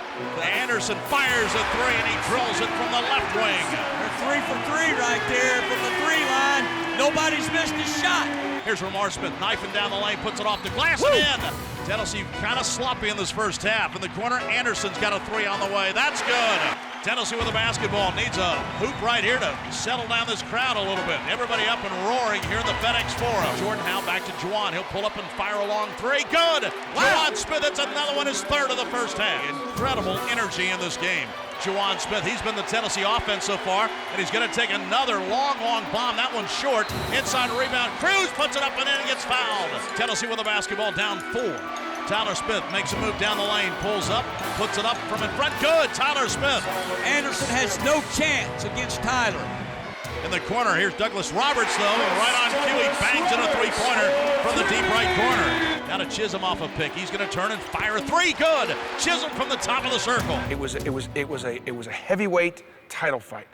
Anderson fires a three, and he drills it from the left wing. They're 3 for 3 right there from the 3 line. Nobody's missed a shot. Here's Ramar Smith knifing down the lane, puts it off the glass and in. Tennessee kind of sloppy in this first half. In the corner, Anderson's got a three on the way. That's good. Tennessee with the basketball needs a hoop right here to settle down this crowd a little bit. Everybody up and roaring here in the FedEx Forum. Jordan Howe back to Juwan. He'll pull up and fire a long three. Good. Juwan Smith, that's another one, his third of the first half. Incredible energy in this game. Juwan Smith, he's been the Tennessee offense so far, and he's going to take another long bomb. That one's short. Inside rebound. Cruz puts it up and in and gets fouled. Tennessee with the basketball down 4. Tyler Smith makes a move down the lane, pulls up, puts it up from in front. Good, Tyler Smith. Anderson has no chance against Tyler. In the corner, here's Douglas Roberts, though. Right on cue, he bangs in a three-pointer from the deep right corner. Now to Chisholm off a pick. He's going to turn and fire a three. Good. Chisholm from the top of the circle. It was a heavyweight title fight,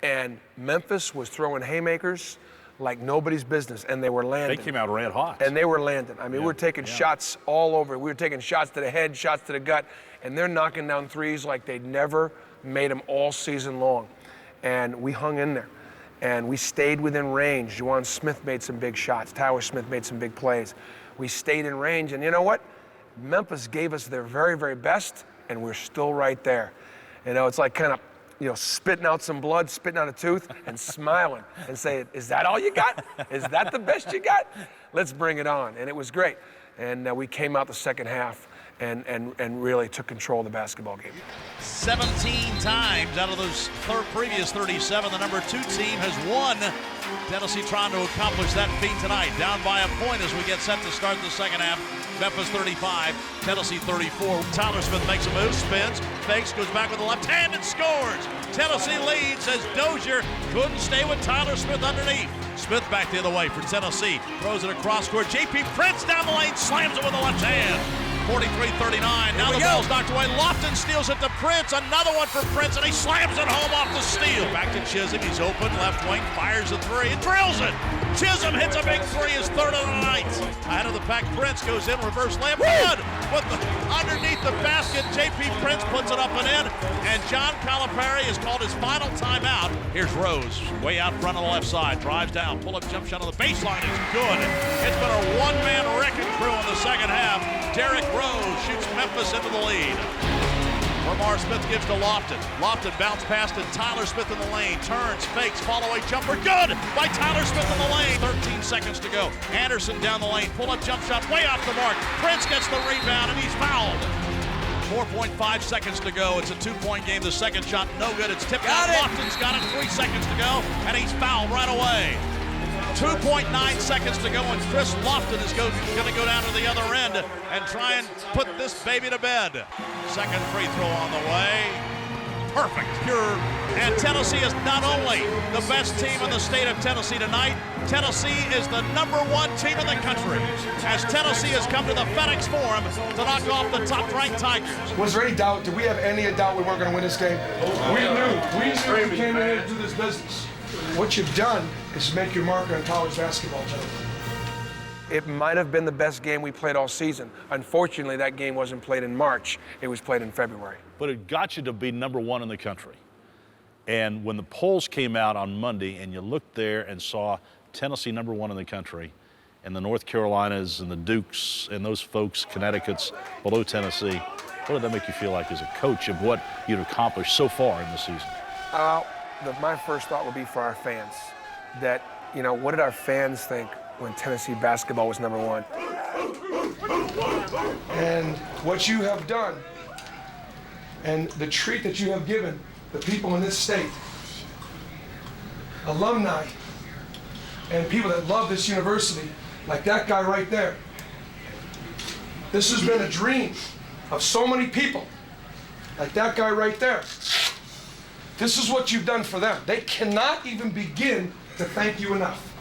and Memphis was throwing haymakers like nobody's business, and they were landing. They came out red hot. And they were landing. I mean, we were taking shots all over. We were taking shots to the head, shots to the gut, and they're knocking down threes like they'd never made them all season long. And we hung in there, and we stayed within range. Juwan Smith made some big shots. Tyler Smith made some big plays. We stayed in range, and you know what? Memphis gave us their very, very best, and we're still right there. You know, it's like kind of, you know, spitting out some blood, spitting out a tooth, and smiling and saying, is that all you got? Is that the best you got? Let's bring it on. And it was great. And we came out the second half and really took control of the basketball game. 17 times out of those previous 37, the number 2 team has won. Tennessee trying to accomplish that feat tonight. Down by a point as we get set to start the second half. Memphis 35, Tennessee 34. Tyler Smith makes a move, spins, fakes, goes back with the left hand and scores. Tennessee leads as Dozier couldn't stay with Tyler Smith underneath. Smith back the other way for Tennessee. Throws it across court. J.P. Prince down the lane, slams it with the left hand. 43-39. Now the ball's knocked away. Lofton steals it to Prince. Another one for Prince, and he slams it home off the steal. Back to Chisholm. He's open. Left wing. Fires a three. And drills it. Chisholm hits a big three. His third of the night. Ahead of the pack, Prince goes in. Reverse layup. Good. But underneath the basket, J.P. Prince puts it up and in. And John Calipari has called his final timeout. Here's Rose. Way out front on the left side. Drives down. Pull-up jump shot on the baseline is good. It's been a one-man wrecking crew in the second half. Derrick Rose shoots Memphis into the lead. Lamar Smith gives to Lofton. Lofton bounce pass to Tyler Smith in the lane. Turns, fakes, fall-away jumper. Good by Tyler Smith in the lane. 13 seconds to go. Anderson down the lane. Pull-up jump shot way off the mark. Prince gets the rebound, and he's fouled. 4.5 seconds to go. It's a two-point game. The second shot, no good. It's tipped out. Lofton's got it. 3 seconds to go, and he's fouled right away. 2.9 seconds to go, and Chris Lofton is going to go down to the other end and try and put this baby to bed. Second free throw on the way. Perfect. Pure. And Tennessee is not only the best team in the state of Tennessee tonight, Tennessee is the #1 team in the country, as Tennessee has come to the FedEx Forum to knock off the top-ranked Tigers. Was there any doubt? Did we have any doubt we weren't going to win this game? We knew. We came in here to do this business. What you've done is make your mark on college basketball, gentlemen. It might have been the best game we played all season. Unfortunately, that game wasn't played in March. It was played in February. But it got you to be #1 in the country. And when the polls came out on Monday and you looked there and saw Tennessee #1 in the country and the North Carolinas and the Dukes and those folks, Connecticut's below Tennessee, what did that make you feel like as a coach of what you'd accomplished so far in the season? My first thought would be for our fans, that, what did our fans think when Tennessee basketball was #1? And what you have done and the treat that you have given the people in this state, alumni and people that love this university, like that guy right there. This has been a dream of so many people, like that guy right there. This is what you've done for them. They cannot even begin to thank you enough.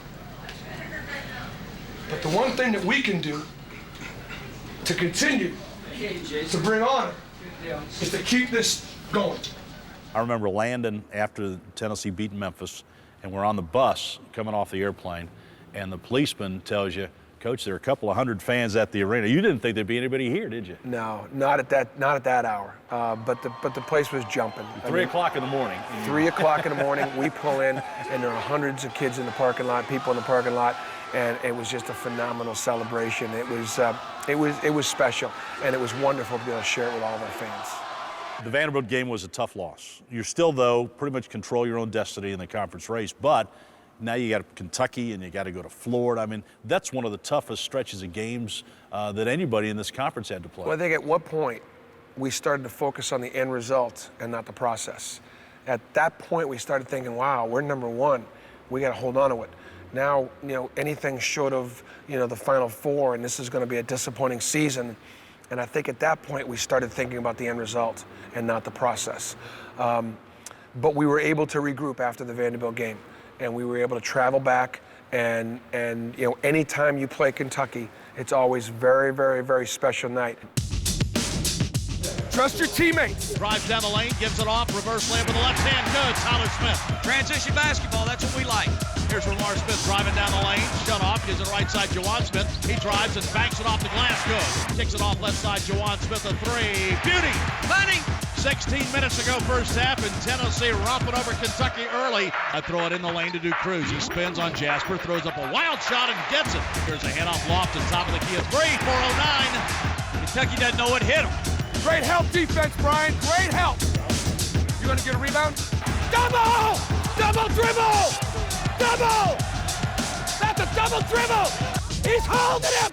But the one thing that we can do to continue to bring honor is to keep this going. I remember landing after Tennessee beat Memphis, and we're on the bus coming off the airplane, and the policeman tells you, Coach, there are a couple of hundred fans at the arena. You didn't think there'd be anybody here, did you? No, not at that hour. But the place was jumping. 3 o'clock in the morning. 3 o'clock in the morning, we pull in, and there are hundreds of kids in the parking lot, people in the parking lot, and it was just a phenomenal celebration. It was special, and it was wonderful to be able to share it with all of our fans. The Vanderbilt game was a tough loss. You're still, though, pretty much control your own destiny in the conference race, but now you got Kentucky and you got to go to Florida. I mean, that's one of the toughest stretches of games that anybody in this conference had to play. Well, I think at what point we started to focus on the end result and not the process. At that point, we started thinking, wow, we're #1. We got to hold on to it. Now, anything short of, the Final Four, and this is going to be a disappointing season. And I think at that point, we started thinking about the end result and not the process. But we were able to regroup after the Vanderbilt game. And we were able to travel back, and anytime you play Kentucky, it's always very, very, very special night. Trust your teammates. Drives down the lane, gives it off, reverse layup with the left hand, good. Tyler Smith. Transition basketball, that's what we like. Here's Lamar Smith driving down the lane, shut off, gives it right side, Juwan Smith. He drives and banks it off the glass, good. Kicks it off left side, Juwan Smith, a three. Beauty, money. 16 minutes to go first half, and Tennessee romping over Kentucky early. I throw it in the lane to do Cruz. He spins on Jasper, throws up a wild shot and gets it. There's a handoff Lofton, top of the key, a three, 4:09. Kentucky doesn't know what hit him. Great help defense, Brian. Great help. You gonna get a rebound? Double! Double dribble! Double! That's a double dribble! He's holding him!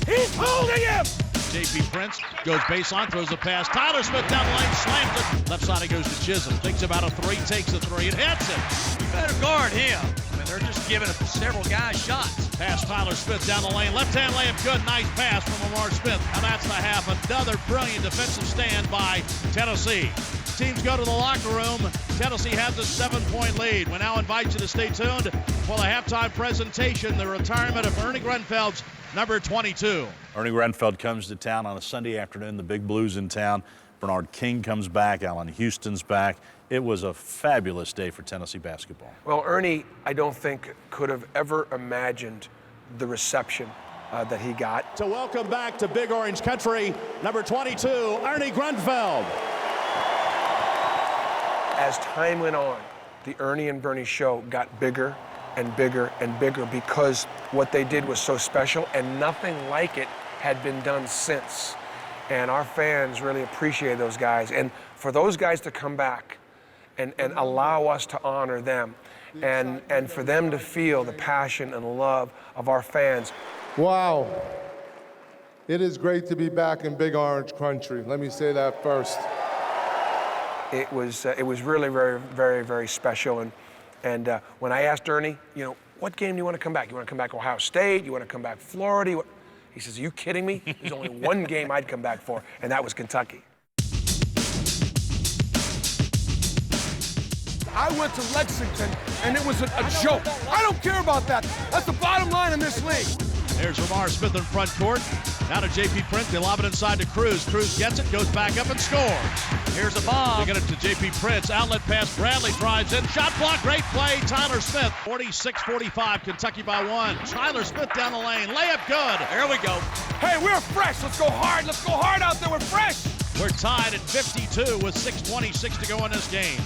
He's holding him! J.P. Prince goes baseline, throws a pass. Tyler Smith down the lane, slams it. Left side, he goes to Chisholm. Thinks about a three, takes a three, and hits it. You better guard him. I mean, they're just giving several guys shots. Pass Tyler Smith down the lane. Left-hand layup good. Nice pass from Lamar Smith. Now that's the half. Another brilliant defensive stand by Tennessee. Teams go to the locker room. Tennessee has a 7-point lead. We now invite you to stay tuned for the halftime presentation, the retirement of Ernie Grenfeld's number 22. Ernie Grenfeld comes to town on a Sunday afternoon. The Big Blues in town. Bernard King comes back. Allen Houston's back. It was a fabulous day for Tennessee basketball. Well, Ernie, I don't think could have ever imagined the reception that he got. To welcome back to Big Orange Country, number 22, Ernie Grenfeld. As time went on, the Ernie and Bernie show got bigger and bigger and bigger because what they did was so special and nothing like it had been done since. And our fans really appreciate those guys. And for those guys to come back and allow us to honor them and for them to feel the passion and love of our fans. Wow. It is great to be back in Big Orange Country. Let me say that first. It was really very, very, very special. And when I asked Ernie, you know, what game do you want to come back? You want to come back Ohio State? You want to come back Florida? He says, are you kidding me? There's only one game I'd come back for, and that was Kentucky. I went to Lexington, and it was a joke. I don't care about that. That's the bottom line in this league. There's Lamar Smith in front court. Now to J.P. Prince. They lob it inside to Cruz. Cruz gets it, goes back up and scores. Here's a bomb. They get it to J.P. Prince. Outlet pass. Bradley drives in. Shot block. Great play. Tyler Smith. 46-45. Kentucky by 1. Tyler Smith down the lane. Layup good. There we go. Hey, we're fresh. Let's go hard. Let's go hard out there. We're fresh. We're tied at 52 with 6:26 to go in this game.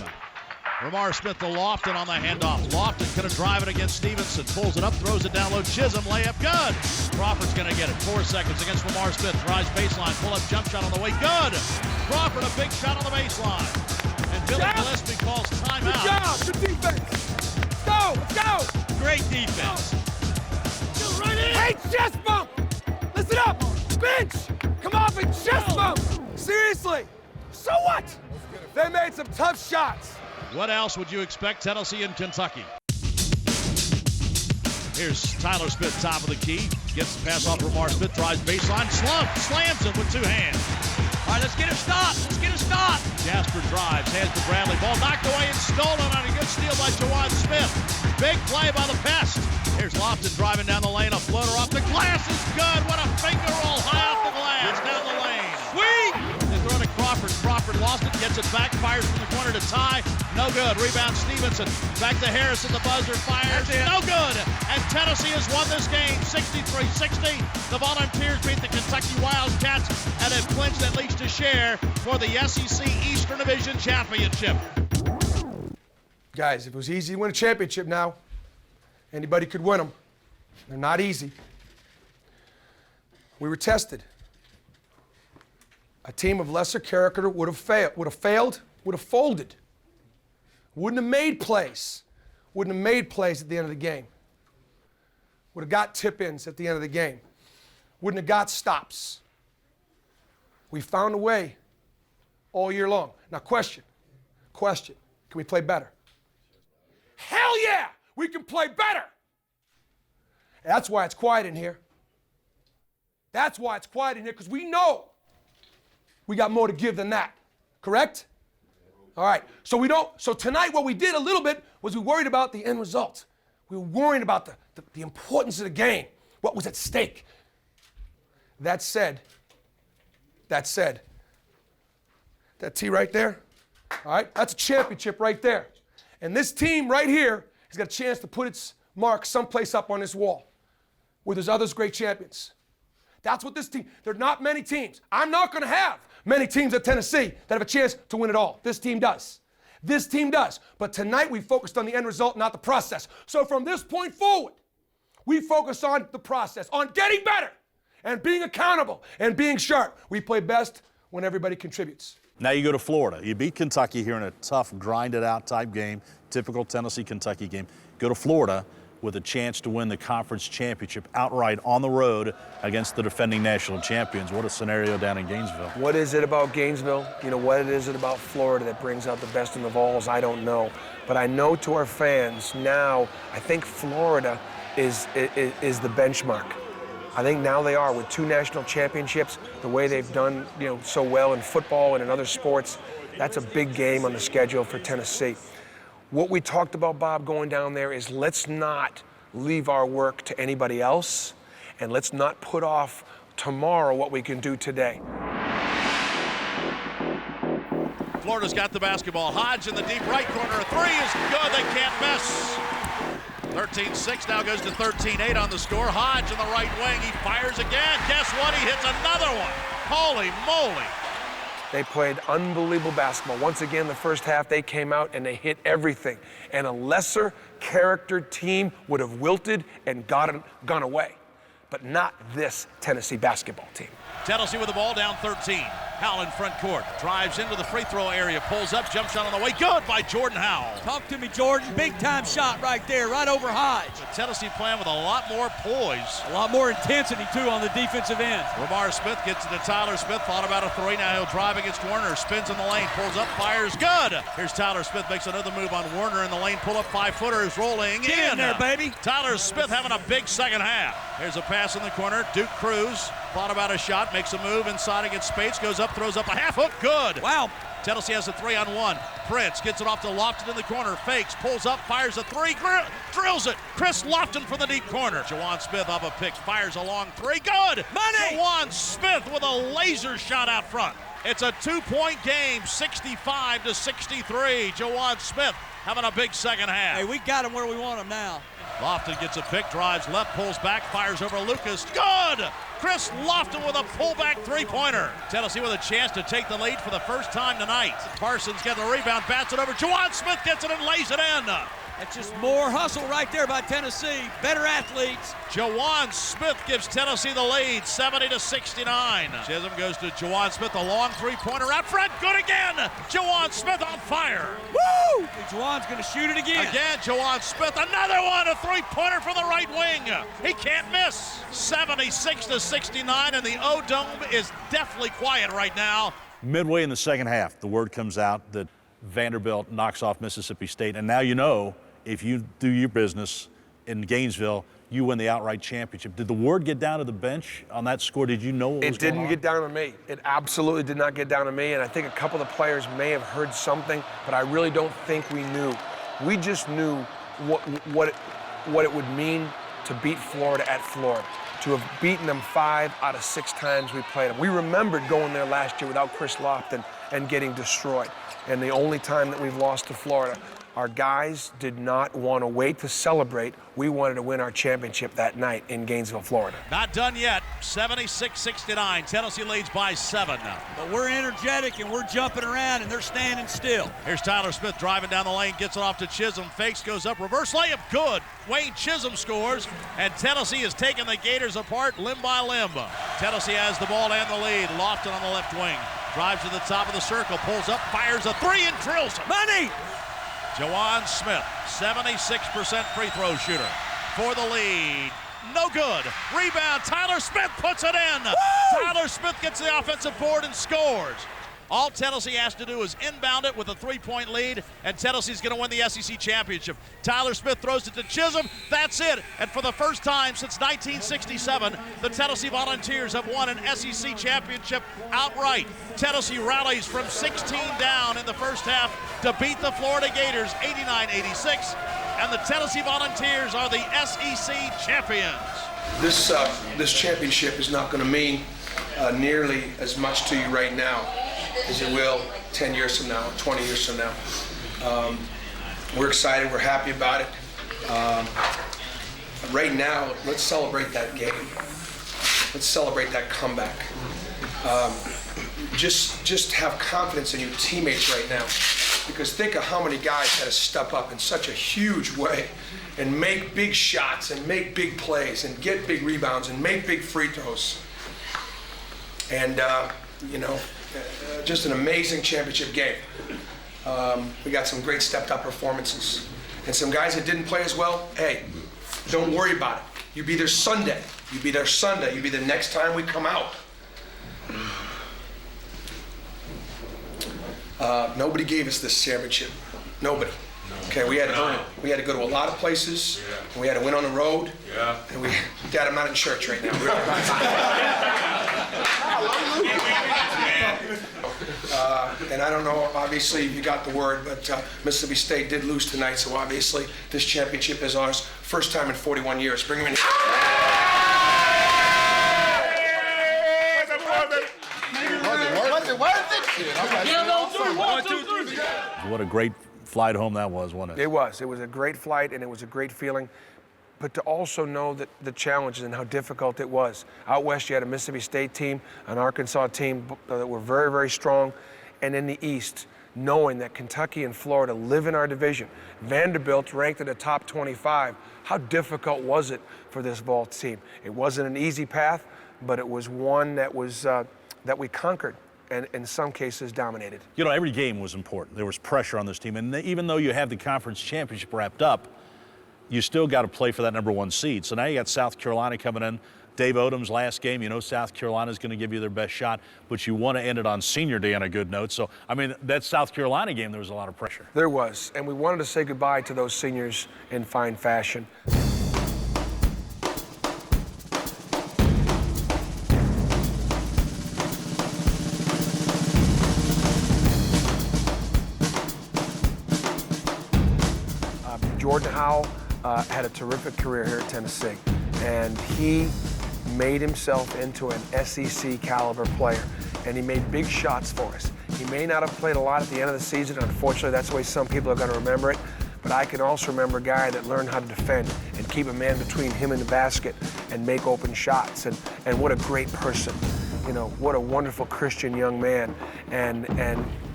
Lamar Smith to Lofton on the handoff. Lofton couldn't drive it against Stevenson. Pulls it up, throws it down low. Chisholm, layup, good. Crawford's going to get it. 4 seconds against Lamar Smith. Drives baseline. Pull-up jump shot on the way. Good. Crawford, a big shot on the baseline. And Billy Gillespie calls timeout. Good job. Good defense. Let's go. Let's go. Great defense. Hey, chest bump. Listen up. Bench. Come off and chest bump. Seriously. So what? They made some tough shots. What else would you expect? Tennessee and Kentucky. Here's Tyler Smith, top of the key. Gets the pass off Lamar Smith, drives baseline, slams it with 2 hands. All right, let's get it stopped. Let's get it stopped. Jasper drives, hands to Bradley. Ball knocked away and stolen on a good steal by Juwan Smith. Big play by the Pest. Here's Lofton driving down the lane. A floater off the glass is good. What a finger roll high off the glass down the lane. Sweet. They throw to Crawford. Crawford lost it, gets it back, fires from the corner to Ty. No good. Rebound Stevenson. Back to Harrison. The buzzer fires. No good. And Tennessee has won this game 63-60. The Volunteers beat the Kentucky Wildcats and have clinched at least a share for the SEC Eastern Division Championship. Guys, if it was easy to win a championship now, anybody could win them. They're not easy. We were tested. A team of lesser character would have failed, would have folded. Wouldn't have made plays. Wouldn't have made plays at the end of the game. Would have got tip-ins at the end of the game. Wouldn't have got stops. We found a way all year long. Now, question. Can we play better? Hell yeah! We can play better! That's why it's quiet in here. That's why it's quiet in here, because we know we got more to give than that. Correct? All right. So tonight what we did a little bit was we worried about the end result. We were worrying about the importance of the game, what was at stake. That said, that T right there, all right, that's a championship right there. And this team right here has got a chance to put its mark someplace up on this wall where there's others great champions. That's what this team, there are not many teams. I'm not going to have many teams at Tennessee that have a chance to win it all. This team does. This team does. But tonight we focused on the end result, not the process. So from this point forward, we focus on the process, on getting better and being accountable and being sharp. We play best when everybody contributes. Now you go to Florida. You beat Kentucky here in a tough, grinded-out type game, typical Tennessee-Kentucky game. Go to Florida with a chance to win the conference championship outright on the road against the defending national champions. What a scenario down in Gainesville. What is it about Gainesville? You know, what is it about Florida that brings out the best in the Vols? I don't know. But I know to our fans now, I think Florida is the benchmark. I think now they are with 2 national championships, the way they've done so well in football and in other sports. That's a big game on the schedule for Tennessee. What we talked about, Bob, going down there is let's not leave our work to anybody else, and let's not put off tomorrow what we can do today. Florida's got the basketball. Hodge in the deep right corner. A 3 is good. They can't miss. 13-6 now goes to 13-8 on the score. Hodge in the right wing. He fires again. Guess what? He hits another one. Holy moly. They played unbelievable basketball. Once again, the first half, they came out and they hit everything. And a lesser character team would have wilted and gone away. But not this Tennessee basketball team. Tennessee with the ball down 13. Howell in front court. Drives into the free throw area. Pulls up. Jump shot on the way. Good by Jordan Howell. Talk to me, Jordan. Big time shot right there, right over Hodge. The Tennessee playing with a lot more poise. A lot more intensity, too, on the defensive end. Ramar Smith gets it to Tyler Smith. Thought about a 3. Now he'll drive against Warner. Spins in the lane. Pulls up. Fires. Good. Here's Tyler Smith. Makes another move on Warner in the lane. Pull up 5-footer is rolling Get in there, baby. Tyler Smith having a big second half. Here's a pass in the corner. Duke Cruz thought about a shot. Makes a move inside against Spates. Goes up. Throws up a half hook. Good. Wow. Tennessee has a 3-on-1. Prince gets it off to Lofton in the corner. Fakes. Pulls up. Fires a 3. Drills it. Chris Lofton from the deep corner. Juwan Smith off a pick. Fires a long 3. Good. Money. Juwan Smith with a laser shot out front. It's a 2-point game. 65-63. Juwan Smith having a big second half. Hey, we got him where we want him now. Lofton gets a pick, drives left, pulls back, fires over Lucas. Good! Chris Lofton with a pullback 3-pointer. Tennessee with a chance to take the lead for the first time tonight. Parsons gets the rebound, bats it over. Juwan Smith gets it and lays it in. That's just more hustle right there by Tennessee. Better athletes. Juwan Smith gives Tennessee the lead, 70-69. Chisholm goes to Juwan Smith, a long 3-pointer out front. Good again. Juwan Smith on fire. Woo! Juwan's going to shoot it again. Again, Juwan Smith, another one, a 3-pointer from the right wing. He can't miss. 76-69, and the O-Dome is definitely quiet right now. Midway in the second half, the word comes out that Vanderbilt knocks off Mississippi State, and now you know if you do your business in Gainesville, you win the outright championship. Did the word get down to the bench on that score? Did you know what was going on? It didn't get down to me. It absolutely did not get down to me, and I think a couple of the players may have heard something, but I really don't think we knew. We just knew what it would mean to beat Florida at Florida, to have beaten them 5 out of 6 times we played them. We remembered going there last year without Chris Lofton and getting destroyed. And the only time that we've lost to Florida, our guys did not want to wait to celebrate. We wanted to win our championship that night in Gainesville, Florida. Not done yet. 76-69. Tennessee leads by 7 now. But we're energetic and we're jumping around and they're standing still. Here's Tyler Smith driving down the lane, gets it off to Chisholm. Fakes, goes up, reverse layup, good. Wayne Chisholm scores, and Tennessee is taking the Gators apart limb by limb. Tennessee has the ball and the lead. Lofton on the left wing. Drives to the top of the circle, pulls up, fires a 3 and drills it. Money! Juwan Smith, 76% free throw shooter for the lead. No good. Rebound, Tyler Smith puts it in. Woo! Tyler Smith gets the offensive board and scores. All Tennessee has to do is inbound it with a 3-point lead, and Tennessee's going to win the SEC championship. Tyler Smith throws it to Chisholm. That's it. And for the first time since 1967, the Tennessee Volunteers have won an SEC championship outright. Tennessee rallies from 16 down in the first half to beat the Florida Gators 89-86, and the Tennessee Volunteers are the SEC champions. This championship is not going to mean nearly as much to you right now as it will 10 years from now, 20 years from now. We're excited, we're happy about it. Right now, let's celebrate that game. Let's celebrate that comeback. Just have confidence in your teammates right now, because think of how many guys had to step up in such a huge way and make big shots and make big plays and get big rebounds and make big free throws. And, just an amazing championship game. We got some great stepped-up performances. And some guys that didn't play as well, hey, don't worry about it. You'll be there Sunday. You'll be there Sunday. You'll be there next time we come out. Nobody gave us this championship. Nobody. Okay, we had to earn it. We had to go to a lot of places, and we had to win on the road. Yeah. And Dad, I'm not in church right now. And I don't know, obviously, if you got the word, but Mississippi State did lose tonight, so obviously this championship is ours. First time in 41 years. Bring him in. Was it worth it? Count on three. 1, 2, 3. What a great flight home that was, wasn't it? It was. It was a great flight, and it was a great feeling. But to also know that the challenges and how difficult it was. Out west, you had a Mississippi State team, an Arkansas team that were very, very strong. And in the east, knowing that Kentucky and Florida live in our division. Vanderbilt ranked in the top 25. How difficult was it for this Vols team? It wasn't an easy path, but it was one that was that we conquered and in some cases dominated. You know, every game was important. There was pressure on this team. And even though you have the conference championship wrapped up, you still got to play for that #1 seed. So now you got South Carolina coming in. Dave Odom's last game, you know South Carolina's going to give you their best shot, but you want to end it on senior day on a good note. So, I mean, that South Carolina game, there was a lot of pressure. There was, and we wanted to say goodbye to those seniors in fine fashion. Jordan Howell had a terrific career here at Tennessee, and he made himself into an SEC caliber player, and he made big shots for us. He may not have played a lot at the end of the season. Unfortunately, that's the way some people are going to remember it. But I can also remember a guy that learned how to defend and keep a man between him and the basket and make open shots. And what a great person. You know, what a wonderful Christian young man. And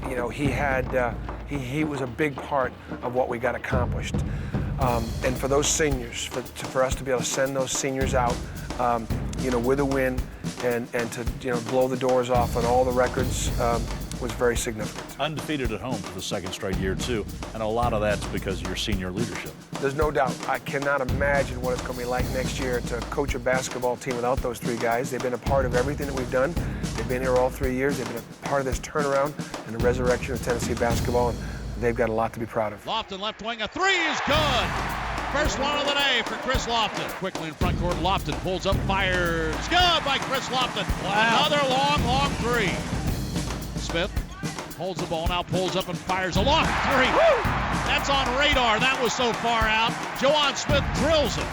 you know, he had he was a big part of what we got accomplished. And for those seniors, for us to be able to send those seniors out, you know, with a win and to, you know, blow the doors off on all the records was very significant. Undefeated at home for the second straight year, too. And a lot of that's because of your senior leadership. There's no doubt. I cannot imagine what it's going to be like next year to coach a basketball team without those three guys. They've been a part of everything that we've done. They've been here all 3 years. They've been a part of this turnaround and the resurrection of Tennessee basketball. And they've got a lot to be proud of. Lofton left wing, a three is good. First one of the day for Chris Lofton. Quickly in front court, Lofton pulls up, fires. Good by Chris Lofton. Wow. Another long three. Smith holds the ball, now pulls up and fires a long three. Woo! That's on radar. That was so far out. Juwan Smith drills it.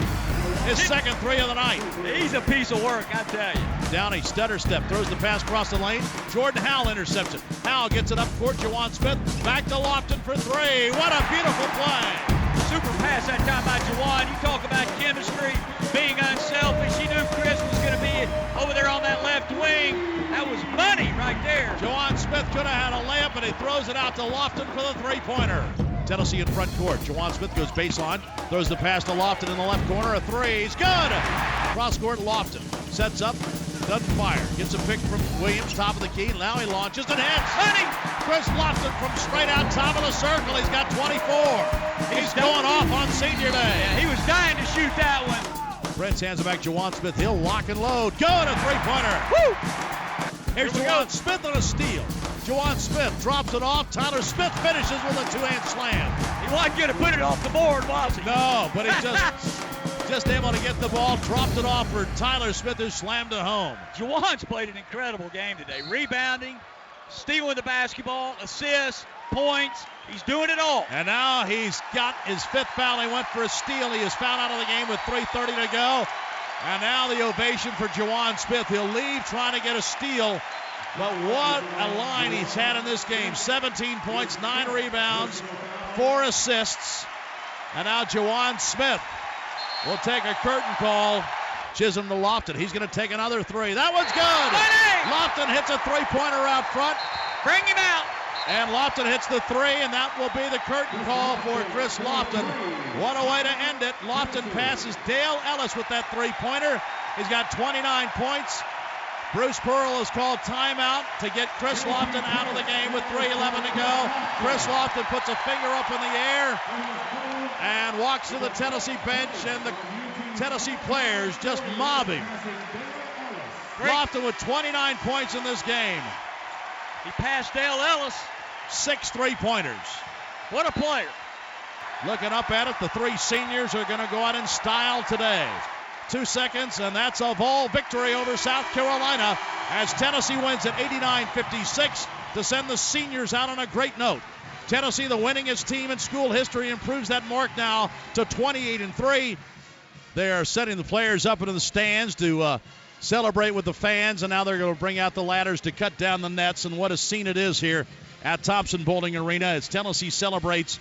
His second three of the night. He's a piece of work, I tell you. Downey stutter step, throws the pass across the lane. Jordan Howell intercepts it. Howell gets it up court. Juwan Smith back to Lofton for three. What a beautiful play. Super pass that time by Juwan. You talk about chemistry, being unselfish. He knew Chris was going to be over there on that left wing. That was money right there. Juwan Smith could have had a layup, and he throws it out to Lofton for the three-pointer. Tennessee in front court. Juwan Smith goes baseline, throws the pass to Lofton in the left corner. A three. He's good. Cross court, Lofton sets up, doesn't fire. Gets a pick from Williams, top of the key. Now he launches and hits. Money. Chris Lofton from straight out top of the circle. He's got 24. He's going off on senior day. Yeah, he was dying to shoot that one. Prince hands it back. Juwan Smith. He'll lock and load. Good. A three-pointer. Woo! Here's Juwan Smith on a steal. Juwan Smith drops it off. Tyler Smith finishes with a two-hand slam. He wasn't going to put it off the board, was he? No, but he just able to get the ball, dropped it off for Tyler Smith, who slammed it home. Juwan's played an incredible game today. Rebounding, stealing the basketball, assists, points. He's doing it all. And now he's got his fifth foul. He went for a steal. He is fouled out of the game with 3:30 to go. And now the ovation for Juwan Smith. He'll leave trying to get a steal. But what a line he's had in this game. 17 points, 9 rebounds, 4 assists. And now Juwan Smith will take a curtain call. Chisholm to Lofton. He's going to take another three. That one's good. Lofton hits a three-pointer out front. Bring him out. And Lofton hits the three, and that will be the curtain call for Chris Lofton. What a way to end it. Lofton passes Dale Ellis with that three-pointer. He's got 29 points. Bruce Pearl has called timeout to get Chris Lofton out of the game with 3:11 to go. Chris Lofton puts a finger up in the air and walks to the Tennessee bench, and the Tennessee players just mob him. Lofton with 29 points in this game. He passed Dale Ellis. 6 3-pointers. What a player. Looking up at it, the three seniors are going to go out in style today. 2 seconds, and that's a Vol victory over South Carolina as Tennessee wins at 89-56 to send the seniors out on a great note. Tennessee, the winningest team in school history, improves that mark now to 28-3. They are setting the players up into the stands to celebrate with the fans, and now they're going to bring out the ladders to cut down the nets, and what a scene it is here at Thompson Bowling Arena as Tennessee celebrates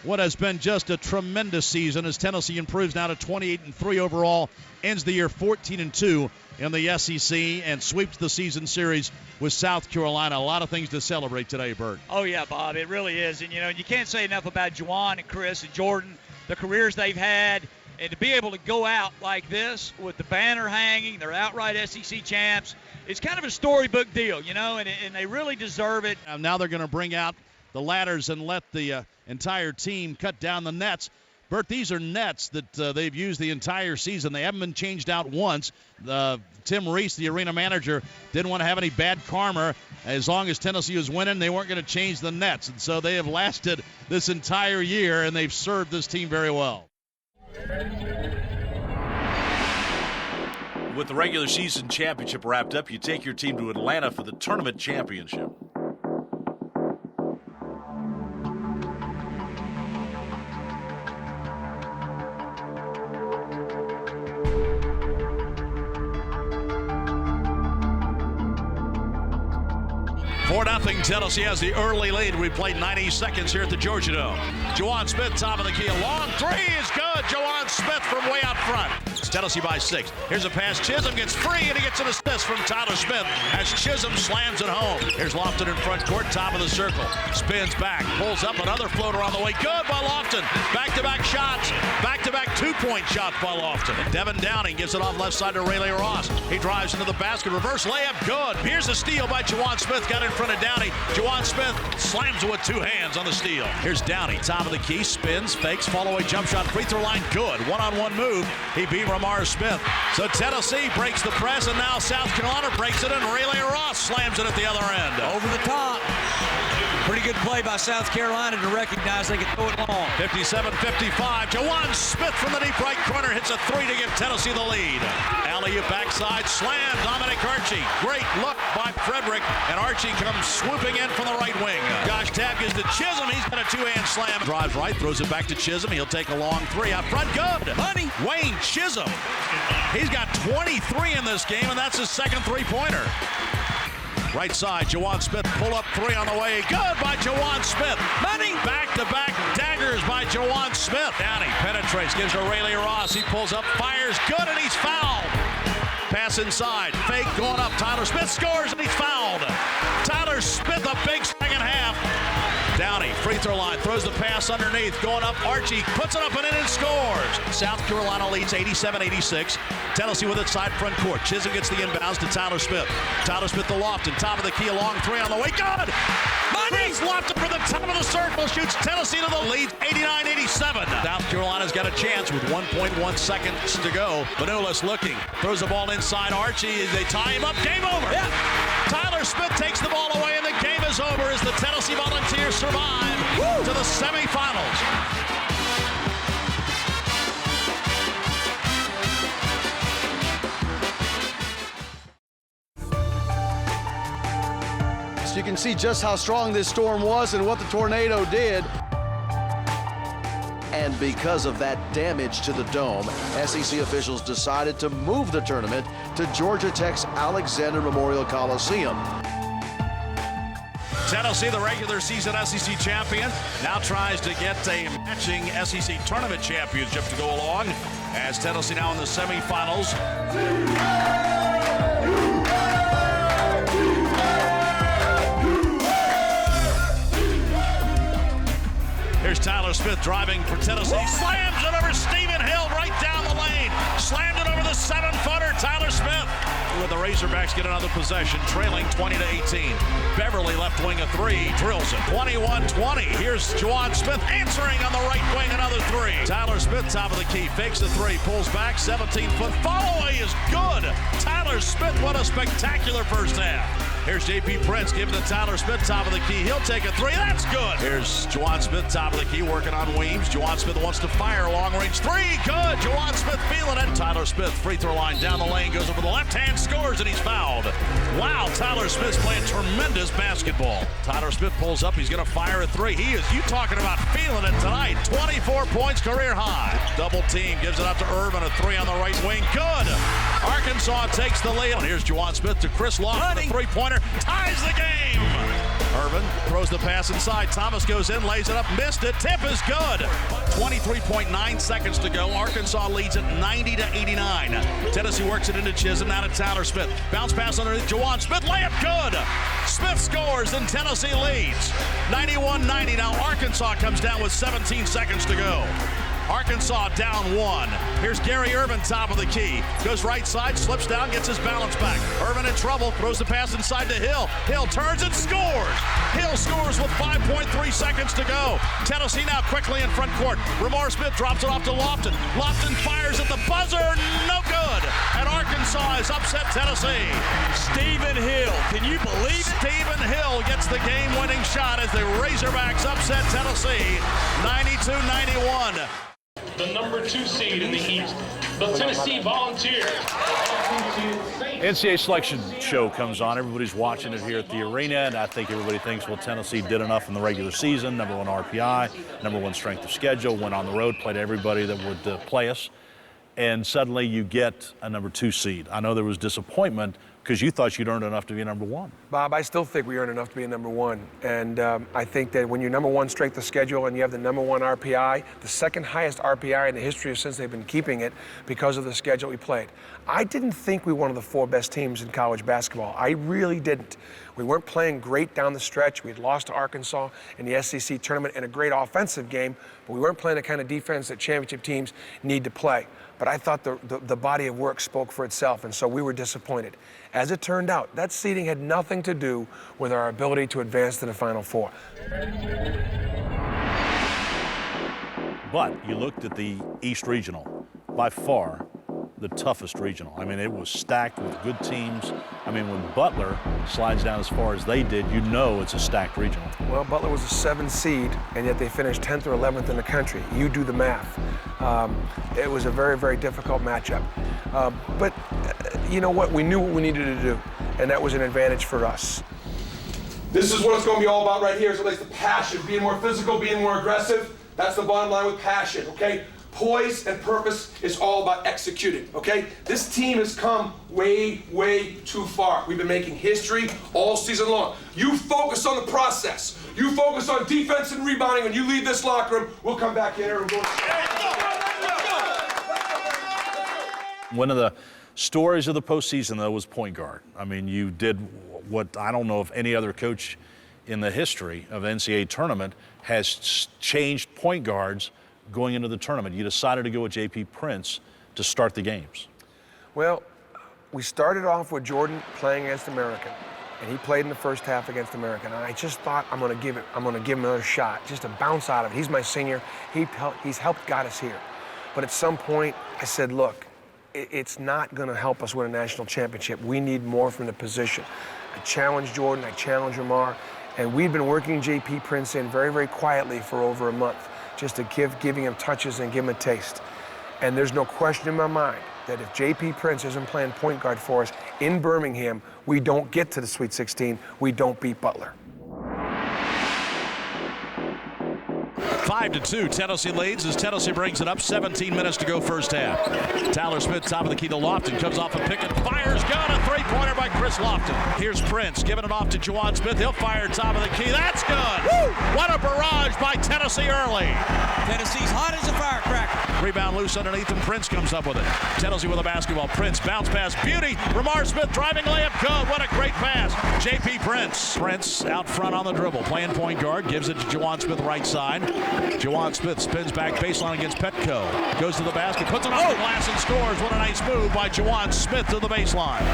what has been just a tremendous season as Tennessee improves now to 28-3 overall, ends the year 14-2 in the SEC, and sweeps the season series with South Carolina. A lot of things to celebrate today, Bert. Oh, yeah, Bob, it really is. And, you can't say enough about Juwan and Chris and Jordan, the careers they've had, and to be able to go out like this with the banner hanging, they're outright SEC champs. It's kind of a storybook deal, and they really deserve it. Now they're going to bring out the ladders and let the entire team cut down the nets. Bert, these are nets that they've used the entire season. They haven't been changed out once. Tim Reese, the arena manager, didn't want to have any bad karma. As long as Tennessee was winning, they weren't going to change the nets. And so they have lasted this entire year, and they've served this team very well. With the regular season championship wrapped up, you take your team to Atlanta for the tournament championship. Nothing. Tennessee has the early lead. We played 90 seconds here at the Georgia Dome. Juwan Smith, top of the key. A long three is good. Juwan Smith from way out front. It's Tennessee by 6. Here's a pass. Chisholm gets free, and he gets an assist from Tyler Smith as Chisholm slams it home. Here's Lofton in front court, top of the circle. Spins back, pulls up another floater on the way. Good by Lofton. Back-to-back shots. Back-to-back two-point shots by Lofton. Devin Downing gives it off left side to Rayleigh Ross. He drives into the basket. Reverse layup. Good. Here's a steal by Juwan Smith. Got in front of Downey. Juwan Smith slams it with two hands on the steal. Here's Downey, top of the key, spins, fakes, fall away jump shot, free throw line, good. One-on-one move. He beat Ramar Smith. So Tennessee breaks the press, and now South Carolina breaks it, and Rayleigh Ross slams it at the other end. Over the top. Pretty good play by South Carolina to recognize they can throw it long. 57-55. Juwan Smith from the deep right corner hits a three to give Tennessee the lead. Alley-oop backside slam. Dominic Archie. Great look by Frederick, and Archie comes swooping in from the right wing. Josh Tabb gives to Chisholm. He's got a two-hand slam. Drives right, throws it back to Chisholm. He'll take a long three out front. Good. Money. Wayne Chisholm. He's got 23 in this game, and that's his second three-pointer. Right side, Juwan Smith, pull-up three on the way. Good by Juwan Smith. Money. Back-to-back daggers by Juwan Smith. Downey penetrates, gives to Rayleigh Ross. He pulls up, fires, good, and he's fouled. Pass inside, fake going up. Tyler Smith scores, and he's fouled. Tyler Smith, a big second half. Downey, free throw line, throws the pass underneath, going up. Archie puts it up and in and scores. South Carolina leads 87-86. Tennessee with its side front court. Chisholm gets the inbounds to Tyler Smith. Tyler Smith to Lofton, top of the key, a long three on the way. Good! Chris Lofton for the top of the circle, shoots Tennessee to the lead, 89-87. South Carolina's got a chance with 1.1 seconds to go. Vanulis looking, throws the ball inside. Archie, they tie him up, game over. Yeah. Tyler Smith takes the ball away, and the game is over as the Tennessee Volunteers survive to the semifinals. You can see just how strong this storm was and what the tornado did. And because of that damage to the dome, SEC officials decided to move the tournament to Georgia Tech's Alexander Memorial Coliseum. Tennessee, the regular season SEC champion, now tries to get a matching SEC tournament championship to go along as Tennessee now in the semifinals. Here's Tyler Smith driving for Tennessee. Slams it over Stephen Hill right down the lane. Slammed it over the 7-footer, Tyler Smith. With the Razorbacks get another possession, trailing 20-18. Beverly left wing a three, drills it. 21-20. Here's Juwan Smith answering on the right wing, another three. Tyler Smith, top of the key, fakes the three, pulls back, 17-foot follow-away is good. Tyler Smith, what a spectacular first half. Here's J.P. Prince giving to Tyler Smith, top of the key. He'll take a three. That's good. Here's Juwan Smith, top of the key, working on Weems. Juwan Smith wants to fire long-range three. Good. Juwan Smith feeling it. Tyler Smith, free throw line down the lane, goes over the left hand, scores, and he's fouled. Wow, Tyler Smith's playing tremendous basketball. Tyler Smith pulls up. He's going to fire a three. You talking about feeling it tonight. 24 points, career high. Double team, gives it out to Irvin. A three on the right wing. Good. Arkansas takes the lead. Here's Juwan Smith to Chris Lofton. The three-pointer ties the game. Irvin throws the pass inside. Thomas goes in, lays it up, missed it. Tip is good. 23.9 seconds to go. Arkansas leads it 90-89. Tennessee works it into Chisholm, now to Tyler Smith. Bounce pass underneath Juwan Smith. Layup good. Smith scores and Tennessee leads. 91-90. Now Arkansas comes down with 17 seconds to go. Arkansas down one. Here's Gary Irvin, top of the key. Goes right side, slips down, gets his balance back. Irvin in trouble, throws the pass inside to Hill. Hill turns and scores. Hill scores with 5.3 seconds to go. Tennessee now quickly in front court. Ramar Smith drops it off to Lofton. Lofton fires at the buzzer, no good. And Arkansas has upset Tennessee. Stephen Hill, can you believe it? Stephen Hill gets the game-winning shot as the Razorbacks upset Tennessee, 92-91. The number 2 seed in the East, the Tennessee Volunteers. NCAA selection show comes on. Everybody's watching it here at the arena, and I think everybody thinks, well, Tennessee did enough in the regular season. Number 1 RPI, number 1 strength of schedule, went on the road, played everybody that would play us, and suddenly you get a number 2 seed. I know there was disappointment because you thought you'd earned enough to be number 1. Bob, I still think we earned enough to be a number 1. And I think that when you're number 1 strength of schedule and you have the number 1 RPI, the second highest RPI in the history since they've been keeping it because of the schedule we played. I didn't think we were one of the 4 best teams in college basketball. I really didn't. We weren't playing great down the stretch. We had lost to Arkansas in the SEC tournament in a great offensive game, but we weren't playing the kind of defense that championship teams need to play. But I thought the body of work spoke for itself, and so we were disappointed. As it turned out, that seeding had nothing to do with our ability to advance to the Final Four. But you looked at the East Regional, by far the toughest regional. I mean, it was stacked with good teams. I mean, when Butler slides down as far as they did, you know it's a stacked regional. Well, Butler was a 7 seed, and yet they finished 10th or 11th in the country. You do the math. It was a very, very difficult matchup. But you know what? We knew what we needed to do, and that was an advantage for us. This is what it's going to be all about right here. So it's the passion, being more physical, being more aggressive. That's the bottom line with passion, okay? Poise and purpose is all about executing, okay? This team has come way, way too far. We've been making history all season long. You focus on the process. You focus on defense and rebounding. When you leave this locker room, we'll come back in here and go. One of the stories of the postseason, though, was point guard. I mean, you did what I don't know if any other coach in the history of the NCAA tournament has changed point guards going into the tournament. You decided to go with J.P. Prince to start the games. Well, we started off with Jordan playing against American, and he played in the first half against American. And I just thought, I'm going to give him another shot, just to bounce out of it. He's my senior. He's helped got us here. But at some point, I said, look, it's not going to help us win a national championship. We need more from the position. I challenged Jordan. I challenged Ramar. And we'd been working J.P. Prince in very, very quietly for over a month, just to giving him touches and give him a taste. And there's no question in my mind that if J.P. Prince isn't playing point guard for us in Birmingham, we don't get to the Sweet 16, we don't beat Butler. 5-2, Tennessee leads as Tennessee brings it up. 17 minutes to go first half. Tyler Smith, top of the key to Lofton, comes off a pick and fires. Got a three-pointer by Chris Lofton. Here's Prince giving it off to Juwan Smith. He'll fire top of the key. That's good. Woo! What a barrage by Tennessee early. Tennessee's hot as a firecracker. Rebound loose underneath, and Prince comes up with it. Tennessee with a basketball. Prince bounce pass, beauty. Ramar Smith driving layup, good. What a great pass. J.P. Prince. Prince out front on the dribble, playing point guard, gives it to Juwan Smith right side. Juwan Smith spins back baseline against Petco. Goes to the basket, puts it on the glass and scores. What a nice move by Juwan Smith to the baseline.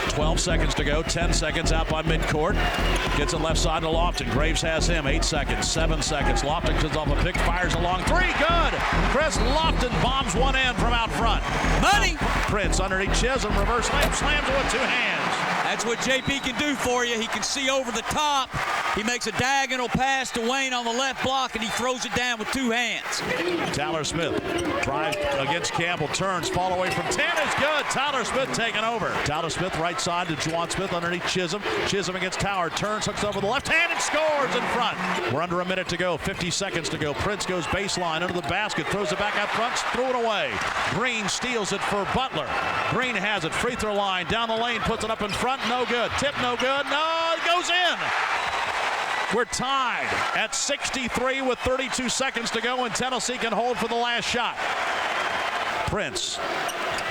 12 seconds to go, 10 seconds out by midcourt. Gets it left side to Lofton. Graves has him, 8 seconds, 7 seconds. Lofton comes off a pick, fires a long three, good. Chris Lofton bombs one in from out front. Money. Prince underneath Chisholm, reverse layup, slams it with two hands. That's what JP can do for you. He can see over the top. He makes a diagonal pass to Wayne on the left block, and he throws it down with 2 hands. Tyler Smith drives against Campbell, turns, fall away from 10 is good. Tyler Smith taking over. Tyler Smith right side to Juwan Smith underneath Chisholm. Chisholm against Tower, turns, hooks over the left hand and scores in front. We're under a minute to go, 50 seconds to go. Prince goes baseline under the basket, throws it back out front, threw it away. Green steals it for Butler. Green has it, free throw line, down the lane, puts it up in front, no good. Tip no good, no, it goes in. We're tied at 63 with 32 seconds to go, and Tennessee can hold for the last shot. Prince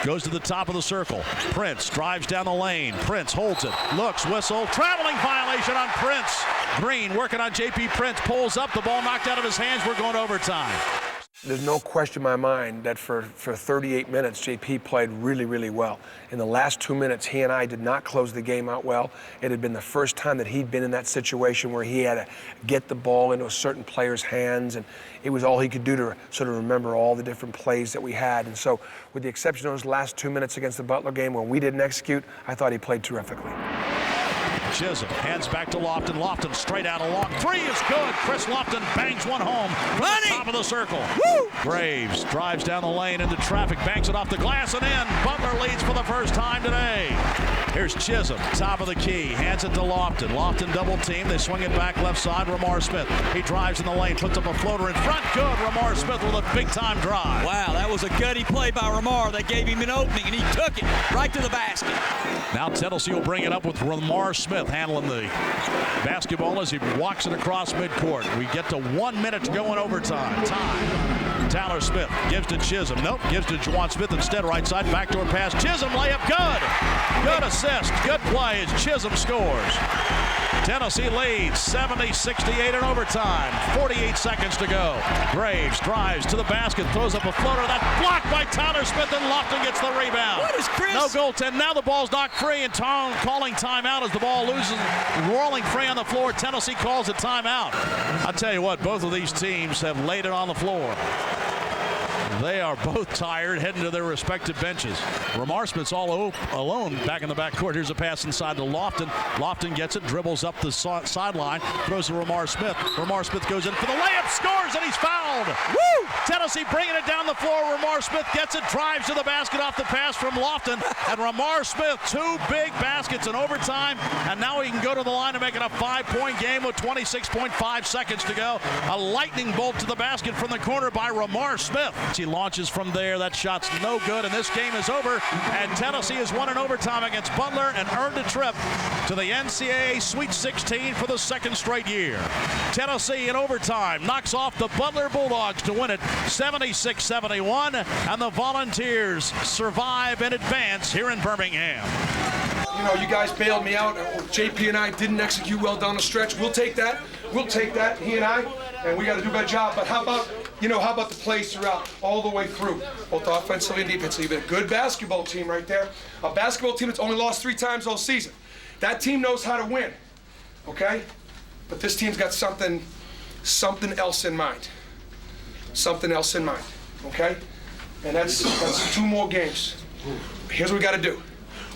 goes to the top of the circle. Prince drives down the lane. Prince holds it, looks, whistle, traveling violation on Prince. Green working on JP Prince, pulls up, the ball knocked out of his hands. We're going to overtime. There's no question in my mind that for 38 minutes, JP played really, really well. In the last 2 minutes, he and I did not close the game out well. It had been the first time that he'd been in that situation where he had to get the ball into a certain player's hands, and it was all he could do to sort of remember all the different plays that we had. And so, with the exception of those last 2 minutes against the Butler game when we didn't execute, I thought he played terrifically. Chisholm hands back to Lofton. Lofton straight out of long. 3 is good. Chris Lofton bangs one home from the top of the circle. Woo! Graves drives down the lane into traffic, banks it off the glass and in. Butler leads for the first time today. Here's Chisholm, top of the key, hands it to Lofton. Lofton double team. They swing it back left side. Ramar Smith. He drives in the lane, puts up a floater in front. Good. Ramar Smith with a big time drive. Wow, that was a gutty play by Ramar. They gave him an opening, and he took it right to the basket. Now Tennessee will bring it up with Ramar Smith handling the basketball as he walks it across midcourt. We get to 1 minute to go in overtime. Time. Tyler Smith gives to Chisholm. Nope, gives to Juwan Smith instead. Right side, backdoor pass. Chisholm layup, good. Good assist, good play as Chisholm scores. Tennessee leads 70-68 in overtime. 48 seconds to go. Graves drives to the basket, throws up a floater. That's blocked by Tyler Smith, and Lofton gets the rebound. What is Chris? No goaltend. Now the ball's knocked free, and Tom calling timeout as the ball loses, rolling free on the floor. Tennessee calls a timeout. I'll tell you what, both of these teams have laid it on the floor. They are both tired, heading to their respective benches. Ramar Smith's all alone back in the backcourt. Here's a pass inside to Lofton. Lofton gets it, dribbles up the sideline, throws to Ramar Smith. Ramar Smith goes in for the layup, scores, and he's fouled. Woo! Tennessee bringing it down the floor. Ramar Smith gets it, drives to the basket off the pass from Lofton. And Ramar Smith, 2 big baskets in overtime. And now he can go to the line and make it a 5-point game with 26.5 seconds to go. A lightning bolt to the basket from the corner by Ramar Smith. He launches from there. That shot's no good, and this game is over. And Tennessee has won in overtime against Butler and earned a trip to the NCAA Sweet 16 for the 2nd straight year. Tennessee in overtime knocks off the Butler Bulldogs to win it 76-71, and the Volunteers survive and advance here in Birmingham. You know, you guys bailed me out. JP and I didn't execute well down the stretch. We'll take that. We'll take that, he and I, and we got to do a better job. But how about the plays throughout, all the way through, both offensively and defensively? You've been a good basketball team right there. A basketball team that's only lost 3 times all season. That team knows how to win, okay? But this team's got something else in mind. Something else in mind, okay? And that's 2 more games. Here's what we got to do.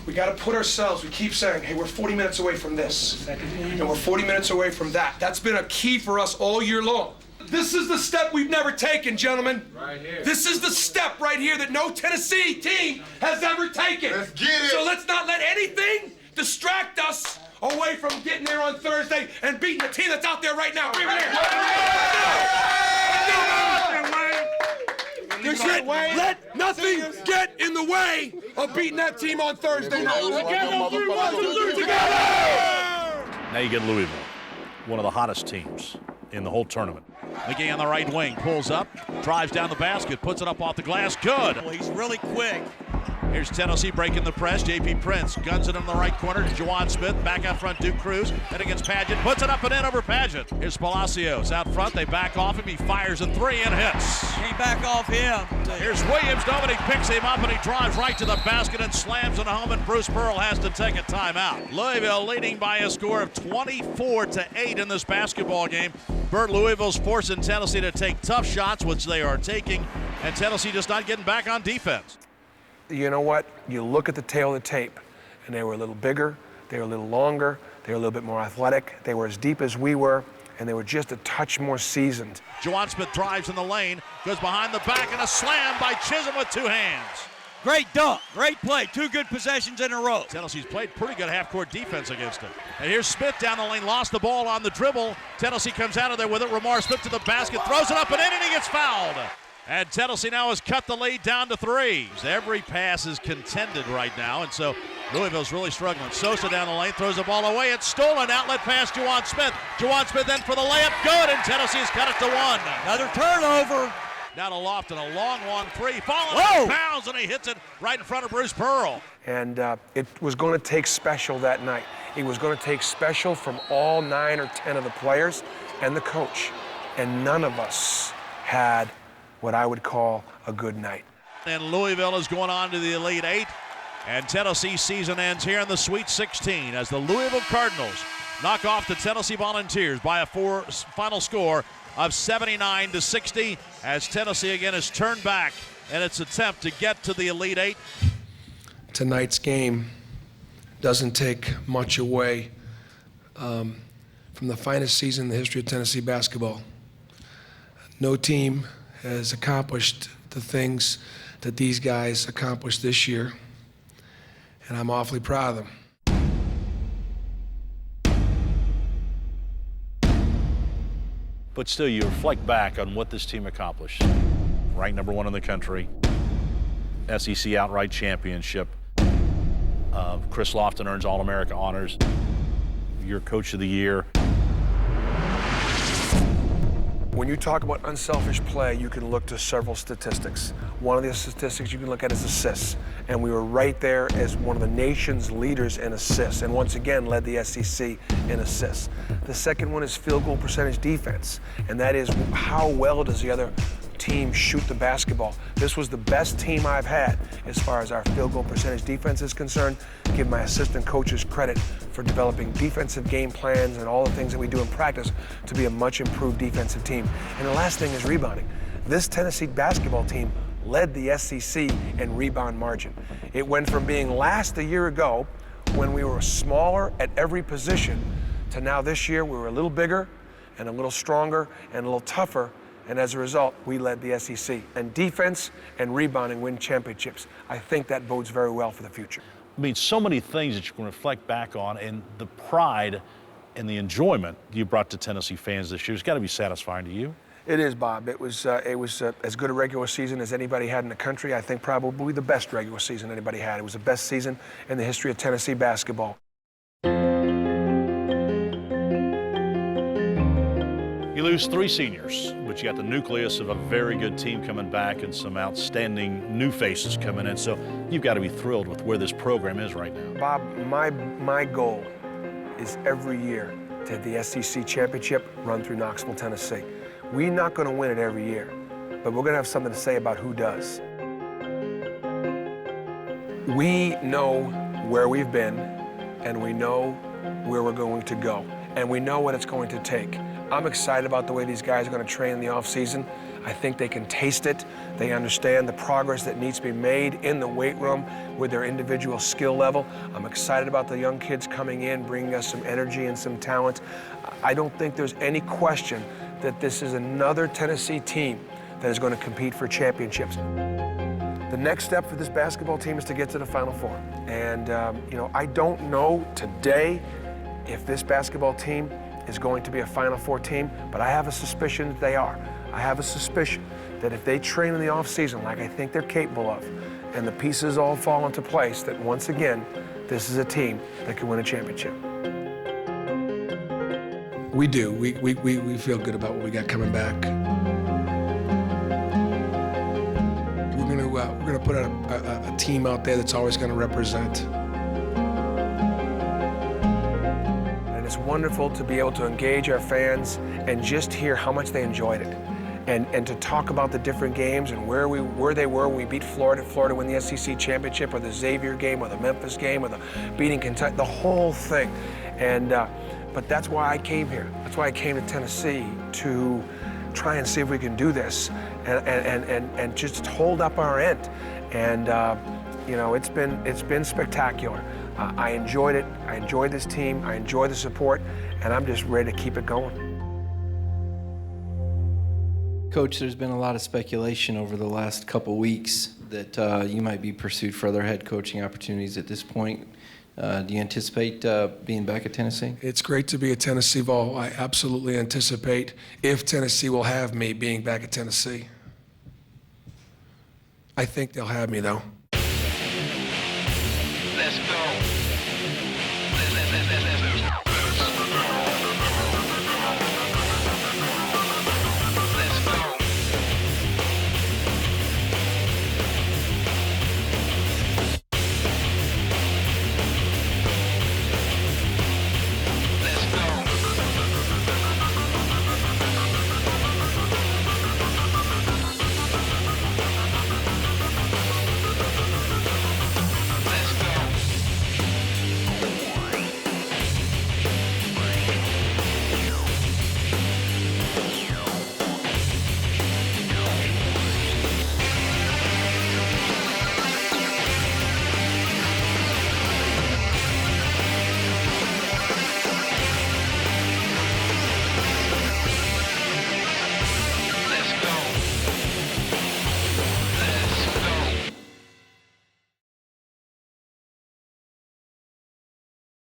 We got to put ourselves, we keep saying, hey, we're 40 minutes away from this, and we're 40 minutes away from that. That's been a key for us all year long. This is the step we've never taken, gentlemen. Right here. This is the step right here that no Tennessee team has ever taken. Let's get it. So let's not let anything distract us away from getting there on Thursday and beating the team that's out there right now. Bring it here. Let nothing get in the way of beating that team on Thursday night. Now you get Louisville, one of the hottest teams in the whole tournament. McGee on the right wing, pulls up, drives down the basket, puts it up off the glass, good. Well, he's really quick. Here's Tennessee breaking the press. JP Prince guns it in the right corner to Juwan Smith. Back out front, Duke Cruz. Then against Padgett. Puts it up and in over Padgett. Here's Palacios out front. They back off him. He fires a 3 and hits. Can't back off him. Here's Williams. Nobody picks him up, and he drives right to the basket and slams it home, and Bruce Pearl has to take a timeout. Louisville leading by a score of 24-8 in this basketball game. Bert, Louisville's forcing Tennessee to take tough shots, which they are taking, and Tennessee just not getting back on defense. You know what? You look at the tail of the tape, and they were a little bigger, They were a little longer. They were a little bit more athletic. They were as deep as we were, and they were just a touch more seasoned. Juwan Smith drives in the lane, goes behind the back, and a slam by Chisholm with two hands. Great dunk, great play, 2 good possessions in a row. Tennessee's played pretty good half-court defense against him. And here's Smith down the lane, lost the ball on the dribble. Tennessee comes out of there with it. Ramar Smith to the basket, throws it up and in, and he gets fouled. And Tennessee now has cut the lead down to 3. Every pass is contended right now, and so Louisville's really struggling. Sosa down the lane, throws the ball away. It's stolen, outlet pass, Juwan Smith. Juwan Smith then for the layup, good, and Tennessee has cut it to 1. Another turnover. Now to Lofton, a long 3, falling out of bounds, and he hits it right in front of Bruce Pearl. And it was going to take special that night. It was going to take special from all 9 or 10 of the players and the coach. And none of us had what I would call a good night. And Louisville is going on to the Elite 8. And Tennessee's season ends here in the Sweet 16 as the Louisville Cardinals knock off the Tennessee Volunteers by a final score of 79-60 as Tennessee again has turned back in its attempt to get to the Elite 8. Tonight's game doesn't take much away from the finest season in the history of Tennessee basketball. No team has accomplished the things that these guys accomplished this year, and I'm awfully proud of them. But still, you reflect back on what this team accomplished. Ranked number 1 in the country, SEC outright championship. Chris Lofton earns All-America honors. You're Coach of the Year. When you talk about unselfish play, you can look to several statistics. One of the statistics you can look at is assists. And we were right there as one of the nation's leaders in assists, and once again led the SEC in assists. The second one is field goal percentage defense, and that is how well does the other team shoot the basketball. This was the best team I've had as far as our field goal percentage defense is concerned. Give my assistant coaches credit for developing defensive game plans and all the things that we do in practice to be a much improved defensive team. And the last thing is rebounding. This Tennessee basketball team led the SEC in rebound margin. It went from being last a year ago when we were smaller at every position to now this year we were a little bigger and a little stronger and a little tougher. And as a result, we led the SEC. And defense and rebounding win championships. I think that bodes very well for the future. I mean, so many things that you can reflect back on, and the pride and the enjoyment you brought to Tennessee fans this year has got to be satisfying to you. It is, Bob. It was as good a regular season as anybody had in the country. I think probably the best regular season anybody had. It was the best season in the history of Tennessee basketball. You lose 3 seniors, but you got the nucleus of a very good team coming back and some outstanding new faces coming in. So you've got to be thrilled with where this program is right now. Bob, my goal is every year to have the SEC championship run through Knoxville, Tennessee. We're not going to win it every year, but we're going to have something to say about who does. We know where we've been, and we know where we're going to go, and we know what it's going to take. I'm excited about the way these guys are going to train in the offseason. I think they can taste it. They understand the progress that needs to be made in the weight room with their individual skill level. I'm excited about the young kids coming in, bringing us some energy and some talent. I don't think there's any question that this is another Tennessee team that is going to compete for championships. The next step for this basketball team is to get to the Final Four. And, I don't know today if this basketball team is going to be a Final Four team, but I have a suspicion that they are. I have a suspicion that if they train in the offseason like I think they're capable of, and the pieces all fall into place, that once again, this is a team that can win a championship. We do. We feel good about what we got coming back. We're gonna put a team out there that's always gonna represent. And it's wonderful to be able to engage our fans and just hear how much they enjoyed it. And to talk about the different games and where they were when we beat Florida win the SEC championship, or the Xavier game, or the Memphis game, or the beating Kentucky, the whole thing. And but that's why I came here. That's why I came to Tennessee, to try and see if we can do this and just hold up our end. And it's been spectacular. I enjoyed it. I enjoyed this team. I enjoy the support, and I'm just ready to keep it going. Coach, there's been a lot of speculation over the last couple weeks that you might be pursued for other head coaching opportunities at this point. Do you anticipate being back at Tennessee? It's great to be at Tennessee Vol. I absolutely anticipate, if Tennessee will have me, being back at Tennessee. I think they'll have me, though. Let's go. Let's go.